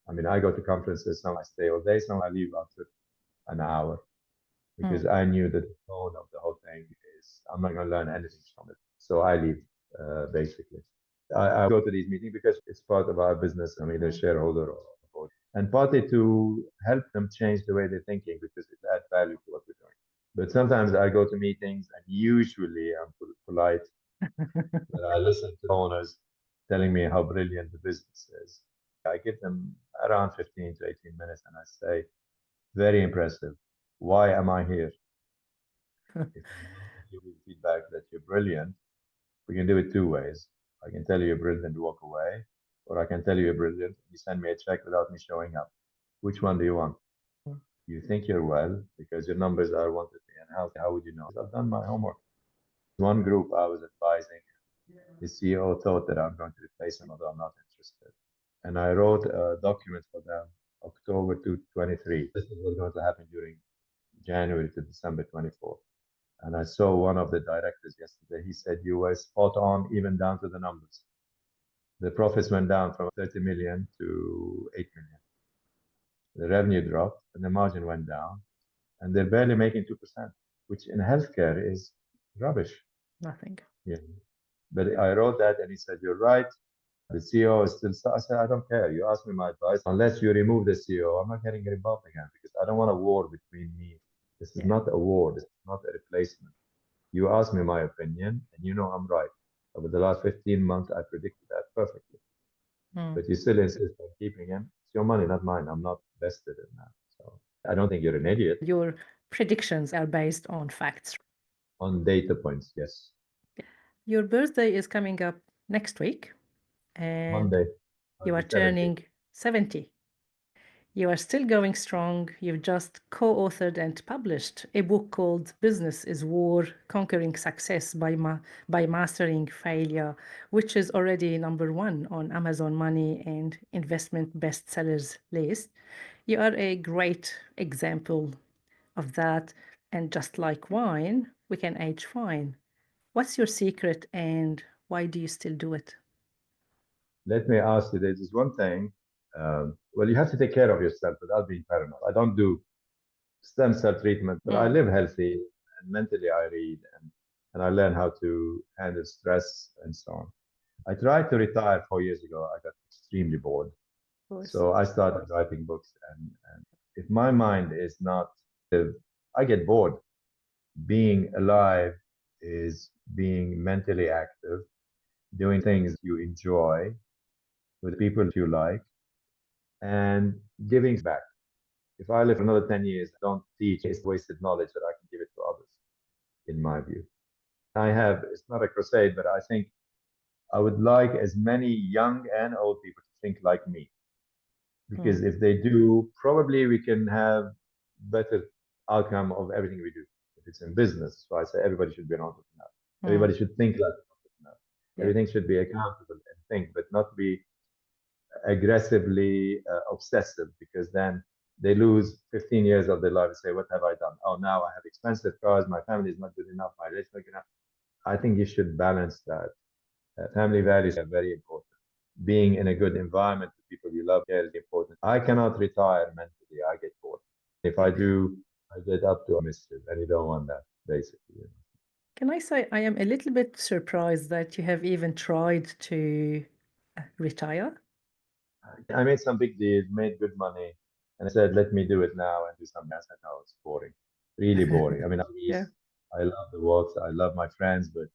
I mean, I go to conferences, some I stay all day, some I leave after an hour because mm, I knew that the tone of the whole thing is I'm not going to learn anything from it. So I leave, basically. I go to these meetings because it's part of our business. I'm either mm, shareholder or board. And partly to help them change the way they're thinking because it adds value to what we're doing. But sometimes I go to meetings and usually I'm polite. But I listen to owners telling me how brilliant the business is. I give them around 15 to 18 minutes and I say, very impressive. Why am I here? If you give feedback that you're brilliant, we can do it two ways. I can tell you you're brilliant and walk away, or I can tell you you're brilliant and you send me a check without me showing up. Which one do you want? mm, You think you're well because your numbers are 1 to 3, and how would you know? I've done my homework. One group I was advising, the CEO thought that I'm going to replace him, although I'm not interested. And I wrote a document for them, October 2023. This is what's going to happen during January to December 24. And I saw one of the directors yesterday. He said you were spot on, even down to the numbers. The profits went down from 30 million to 8 million. The revenue dropped and the margin went down, and they're barely making 2%, which in healthcare is rubbish. nothing. Yeah. But I wrote that and he said, you're right. The CEO is still, I said, I don't care. You ask me my advice. Unless you remove the CEO, I'm not getting involved again because I don't want a war between me. This is Yeah. not a war. This is not a replacement. You asked me my opinion, and you know I'm right. Over the last 15 months, I predicted that perfectly. Mm. But you still insist on keeping him. It's your money, not mine. I'm not vested in that. So I don't think you're an idiot. Your predictions are based on facts. On data points, yes. Your birthday is coming up next week, and Monday, you on are the 17th. turning 70. You are still going strong. You've just co authored and published a book called Business is War Conquering Success by Mastering Failure, which is already number one on Amazon Money and investment bestsellers list. You are a great example of that. And just like wine, we can age fine. What's your secret and why do you still do it? Let me ask you, there's one thing. Well, you have to take care of yourself without being paranoid. I don't do stem cell treatment, but I Mm. live healthy and mentally I read and I learn how to handle stress and so on. I tried to retire 4 years ago. I got extremely bored. Of course. So I started writing books. And if my mind is not active, I get bored. Being alive is being mentally active, doing things you enjoy with people you like, and giving back. If I live for another 10 years, I don't teach, it's wasted knowledge that I can give it to others, in my view. I have, it's not a crusade, but I think I would like as many young and old people to think like me. Because Mm. if they do, probably we can have better outcome of everything we do. If it's in business, so I say everybody should be an entrepreneur. Mm. Everybody should think like an entrepreneur. Yeah. Everything should be accountable and think, but not be aggressively obsessive, because then they lose 15 years of their life and say, what have I done? Oh, now I have expensive cars. My family is not good enough. My relationship is not good enough. I think you should balance that. Family values are very important. Being in a good environment with people you love care is important. I cannot retire mentally. I get bored. If I Yeah. do, I get up to a mischief, and you don't want that, basically. Can I say I am a little bit surprised that you have even tried to retire? I made some big deals, made good money, and I said, let me do it now and do something. I said, no, it's boring, really boring. I mean, at Yeah. least I love the walks, I love my friends, but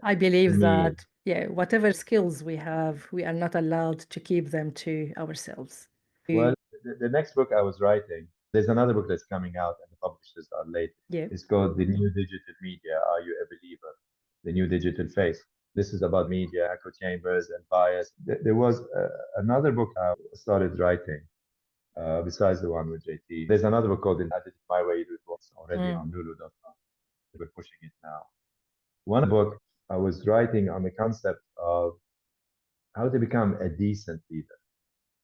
I to believe me, that, yeah, whatever skills we have, we are not allowed to keep them to ourselves. well, the next book I was writing, there's another book that's coming out, and the publishers are late. Yeah. It's called The New Digital Media. Are You a Believer? The New Digital Face. This is about media, echo chambers, and bias. There was another book I started writing besides the one with JT. There's another book called I Did It My Way, You Do It Once, already Mm. on Lulu.com. We're pushing it now. One book I was writing on the concept of how to become a decent leader.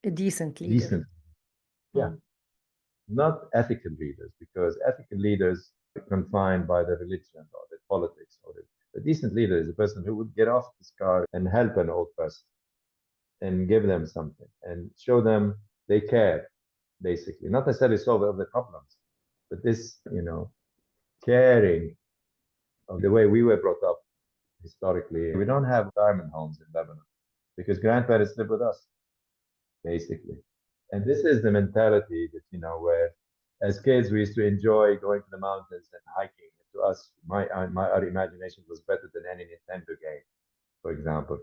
A decent leader. Decent, yeah, Mm. not ethical leaders, because ethical leaders are confined by the religion or the politics. The decent leader is a person who would get off his car and help an old person and give them something and show them they care, basically. Not necessarily solve all the problems, but this, caring of the way we were brought up historically. We don't have retirement homes in Lebanon because grandparents live with us, basically. And this is the mentality that, where as kids we used to enjoy going to the mountains and hiking. To us, our imagination was better than any Nintendo game, for example.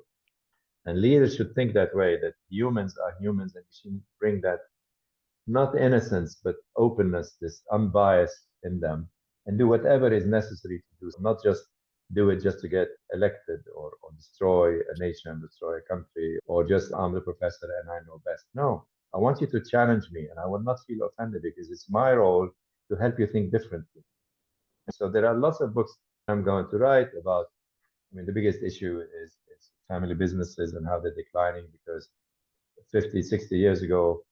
And leaders should think that way, that humans are humans and we should bring that, not innocence, but openness, this unbiased in them, and do whatever is necessary to do, not just do it just to get elected or destroy a nation, destroy a country, or just I'm the professor and I know best. No, I want you to challenge me and I will not feel offended because it's my role to help you think differently. So there are lots of books I'm going to write about. I mean, the biggest issue is family businesses and how they're declining because 50, 60 years ago,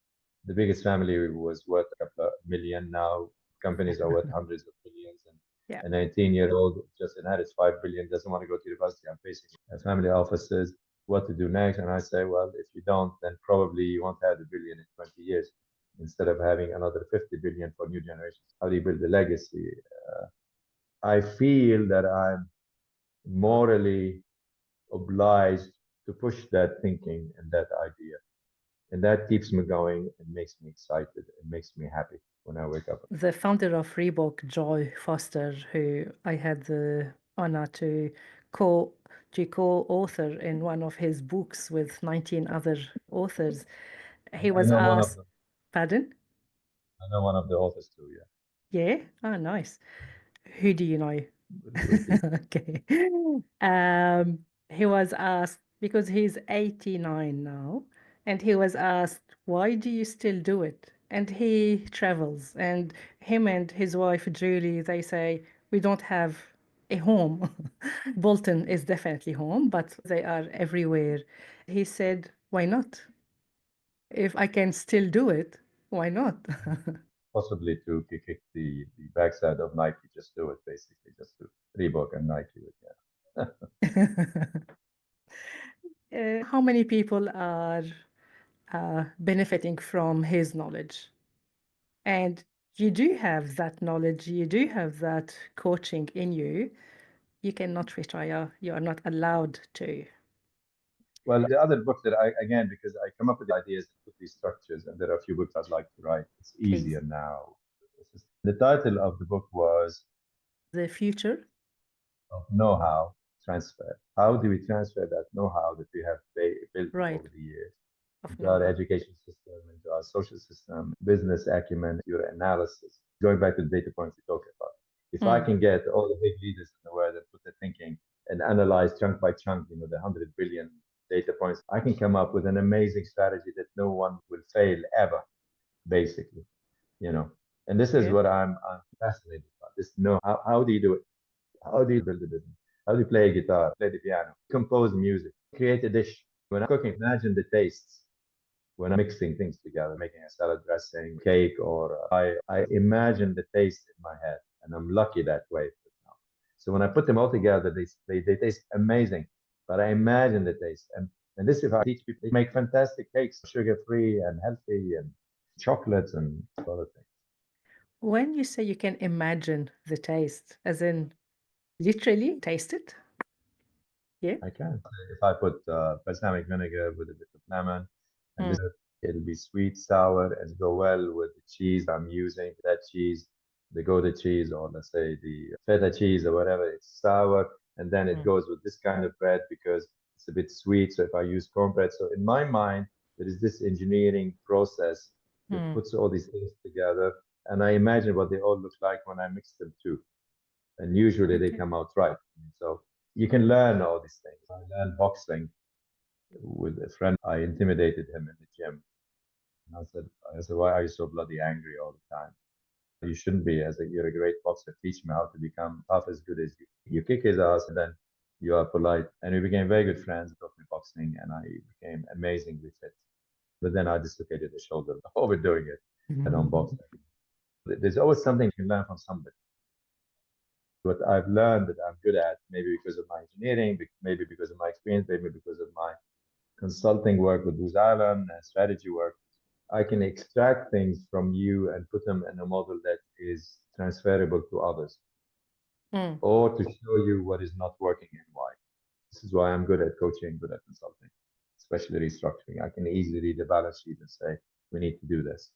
the biggest family was worth a couple of million. Now companies are worth hundreds of billions. And Yeah. a 19-year-old just inherits 5 billion, doesn't want to go to university. I'm facing family offices, what to do next. And I say, well, if you don't, then probably you won't have a billion in 20 years instead of having another 50 billion for new generations. How do you build a legacy? I feel that I'm morally obliged to push that thinking and that idea. And that keeps me going and makes me excited and makes me happy when I wake up. The founder of Reebok, Joy Foster, who I had the honor co to co-author in one of his books with 19 other authors, he I was know one of asked, them. pardon? I know one of the authors too. Yeah, Yeah? Ah, nice. Who do you know? good people. Okay. Um, he was asked, because he's 89 now, and he was asked, why do you still do it? And he travels, and him and his wife Julie, they say, we don't have a home. Bolton is definitely home, but they are everywhere. He said, why not? If I can still do it, why not? Possibly to kick the backside of Nike. Just do it, basically. Just to Reebok and Nike. Yeah. How many people are benefiting from his knowledge? And you do have that knowledge, you do have that coaching in you, you cannot retire. You are not allowed to. Well, the other book that I, again, because I come up with the ideas and put these structures, and there are a few books I'd like to write. It's Please. easier now. The title of the book was The future. of know-how transfer. How do we transfer that know-how that we have built Right. over the years Of into our know-how. education system, into our social system, business acumen, your analysis? Going back to the data points we talked about. If I Mm. can get all the big leaders in the world and put their thinking and analyze chunk by chunk, the 100 billion data points, I can come up with an amazing strategy that no one will fail ever, basically, you know. And this is Okay. what I'm fascinated about. This know how do you do it? How do you build a business? How do you play a guitar, play the piano, compose music, create a dish? When I'm cooking, imagine the tastes when I'm mixing things together, making a salad dressing, cake, or I imagine the taste in my head, and I'm lucky that way. So when I put them all together, they taste amazing. But I imagine the taste, and this if I teach people, they make fantastic cakes, sugar free and healthy, and chocolates and other things. When you say you can imagine the taste, as in literally taste it, yeah. I can. If I put balsamic vinegar with a bit of lemon, and Mm. this it'll be sweet, sour, and go well with the cheese I'm using. That cheese, the Gouda cheese, or let's say the feta cheese or whatever, it's sour, and then it Mm. goes with this kind of bread because it's a bit sweet. So if I use cornbread, so in my mind, there is this engineering process that Mm. puts all these things together, and I imagine what they all look like when I mix them too, and usually they Okay. come out right. So you can learn all these things. I learned boxing with a friend. I intimidated him in the gym. And I said, why are you so bloody angry all the time? You shouldn't be. You're a great boxer. Teach me how to become half as good as you. You kick his ass, and then you are polite. And we became very good friends. Taught me boxing, and I became amazingly fit. But then I dislocated the shoulder overdoing it, and on boxing. There's always something you can learn from somebody. What I've learned that I'm good at, maybe because of my engineering, maybe because of my experience, maybe because of my consulting work with Booz Allen and strategy work, I can extract things from you and put them in a model that is transferable to others, Mm. or to show you what is not working and why. This is why I'm good at coaching, good at consulting, especially restructuring. I can easily read the balance sheet and say, we need to do this.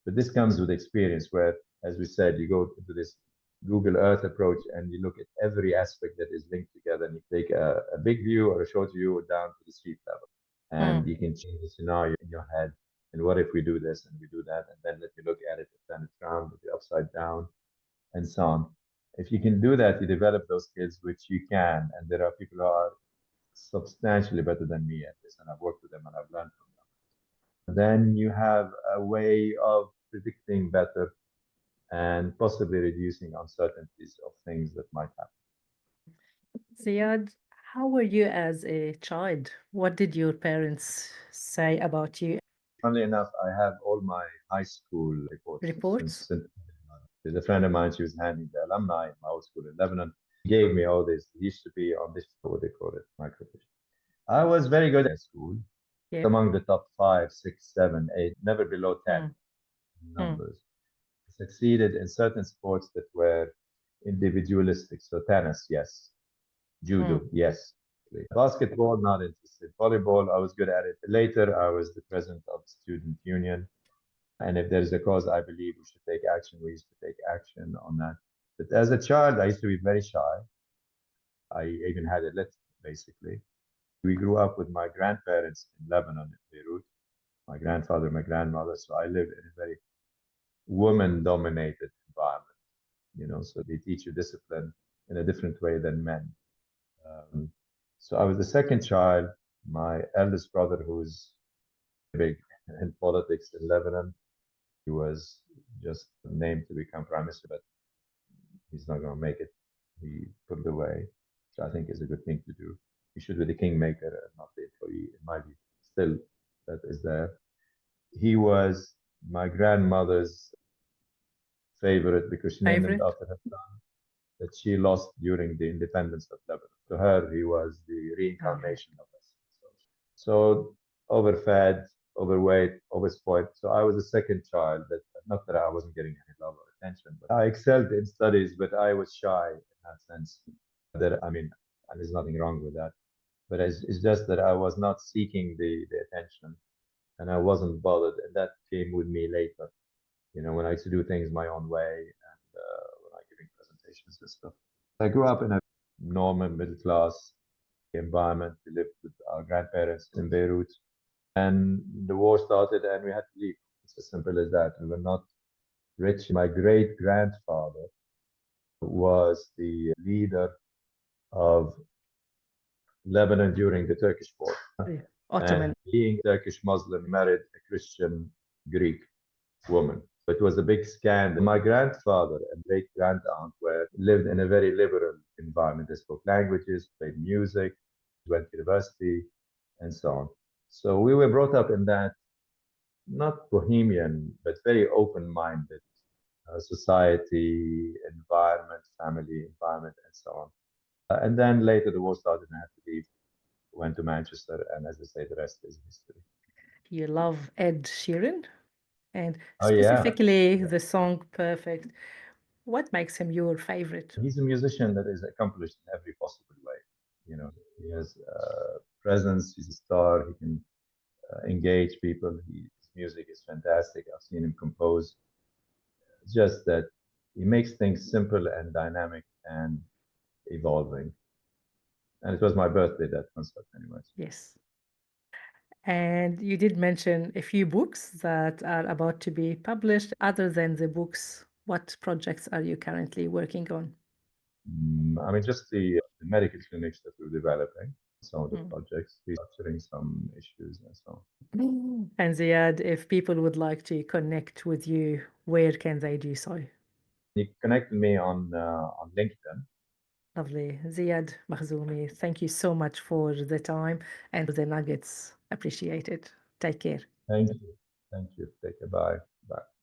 But this comes with experience where, as we said, you go into this Google Earth approach and you look at every aspect that is linked together and you take a big view or a short view down to the street level. And Mm. you can change the scenario in your head. And what if we do this and we do that? And then let me look at it, turn it around, with the upside down, and so on. If you can do that, you develop those skills, which you can. And there are people who are substantially better than me at this, and I've worked with them and I've learned from them. Then you have a way of predicting better and possibly reducing uncertainties of things that might happen. Ziad, how were you as a child? What did your parents say about you? Funnily enough, I have all my high school reports Reports? since there's a friend of mine, she was handling the alumni in my old school in Lebanon. He gave me all this. He used to be on this, what they call it, microfiche. I was very good at school, Yeah. among the top five, six, seven, eight, never below 10 Mm. Mm. numbers. Succeeded in certain sports that were individualistic. So tennis, yes. Mm. Judo, yes. Basketball, not interested. Volleyball, I was good at it. Later, I was the president of the student union. And if there is a cause I believe we should take action, we used to take action on that. But as a child, I used to be very shy. I even had a lit, basically. We grew up with my grandparents in Lebanon, in Beirut, my grandfather, my grandmother. So I lived in a very woman dominated environment, so they teach you discipline in a different way than men. Um, so I was the second child. My eldest brother, who's big in politics in Lebanon, he was just named to become prime minister, but he's not going to make it. He put it away, which I think is a good thing to do. He should be the kingmaker and not the employee, in my view. Still, that is there. He was my grandmother's favorite because she named him Favorite? after her son that she lost during the independence of Lebanon. To her, he was the Okay. reincarnation of us. So overfed, overweight, overspoiled. So I was the second child that Not that I wasn't getting any love or attention, but I excelled in studies, but I was shy in that sense. That I mean, and there's nothing wrong with that. But it's just that I was not seeking the attention, and I wasn't bothered, and that came with me later. When I used to do things my own way, and when I giving presentations and stuff. I grew up in a normal middle class environment. We lived with our grandparents in Beirut, and the war started, and we had to leave. It's as simple as that. We were not rich. My great grandfather was the leader of Lebanon during the Turkish war. The And Ottoman. being Turkish Muslim, married a Christian Greek woman. It was a big scandal. My grandfather and great grand aunt were lived in a very liberal environment. They spoke languages, played music, went to university, and so on. So we were brought up in that not bohemian, but very open-minded society, environment, family environment, and so on. And then later the war started and I had to leave, went to Manchester, and as I say, the rest is history. You love Ed Sheeran, and Oh yeah, specifically yeah. the song Perfect. What makes him your favorite? He's a musician that is accomplished in every possible way. He has presence. He's a star. He can engage people. His music is fantastic. I've seen him compose. It's just that he makes things simple and dynamic and evolving. And it was my birthday, that concert, anyways. Yes. And you did mention a few books that are about to be published. Other than the books, what projects are you currently working on? I mean, just the medical clinics that we're developing, some of the Mm. projects, restructuring some issues and so on. And Ziad, if people would like to connect with you, where can they do so? You connected me on LinkedIn. Lovely. Ziad Makhzoumi, thank you so much for the time and the nuggets. Appreciate it. Take care. Thank you. Thank you. Take care. Bye. Bye.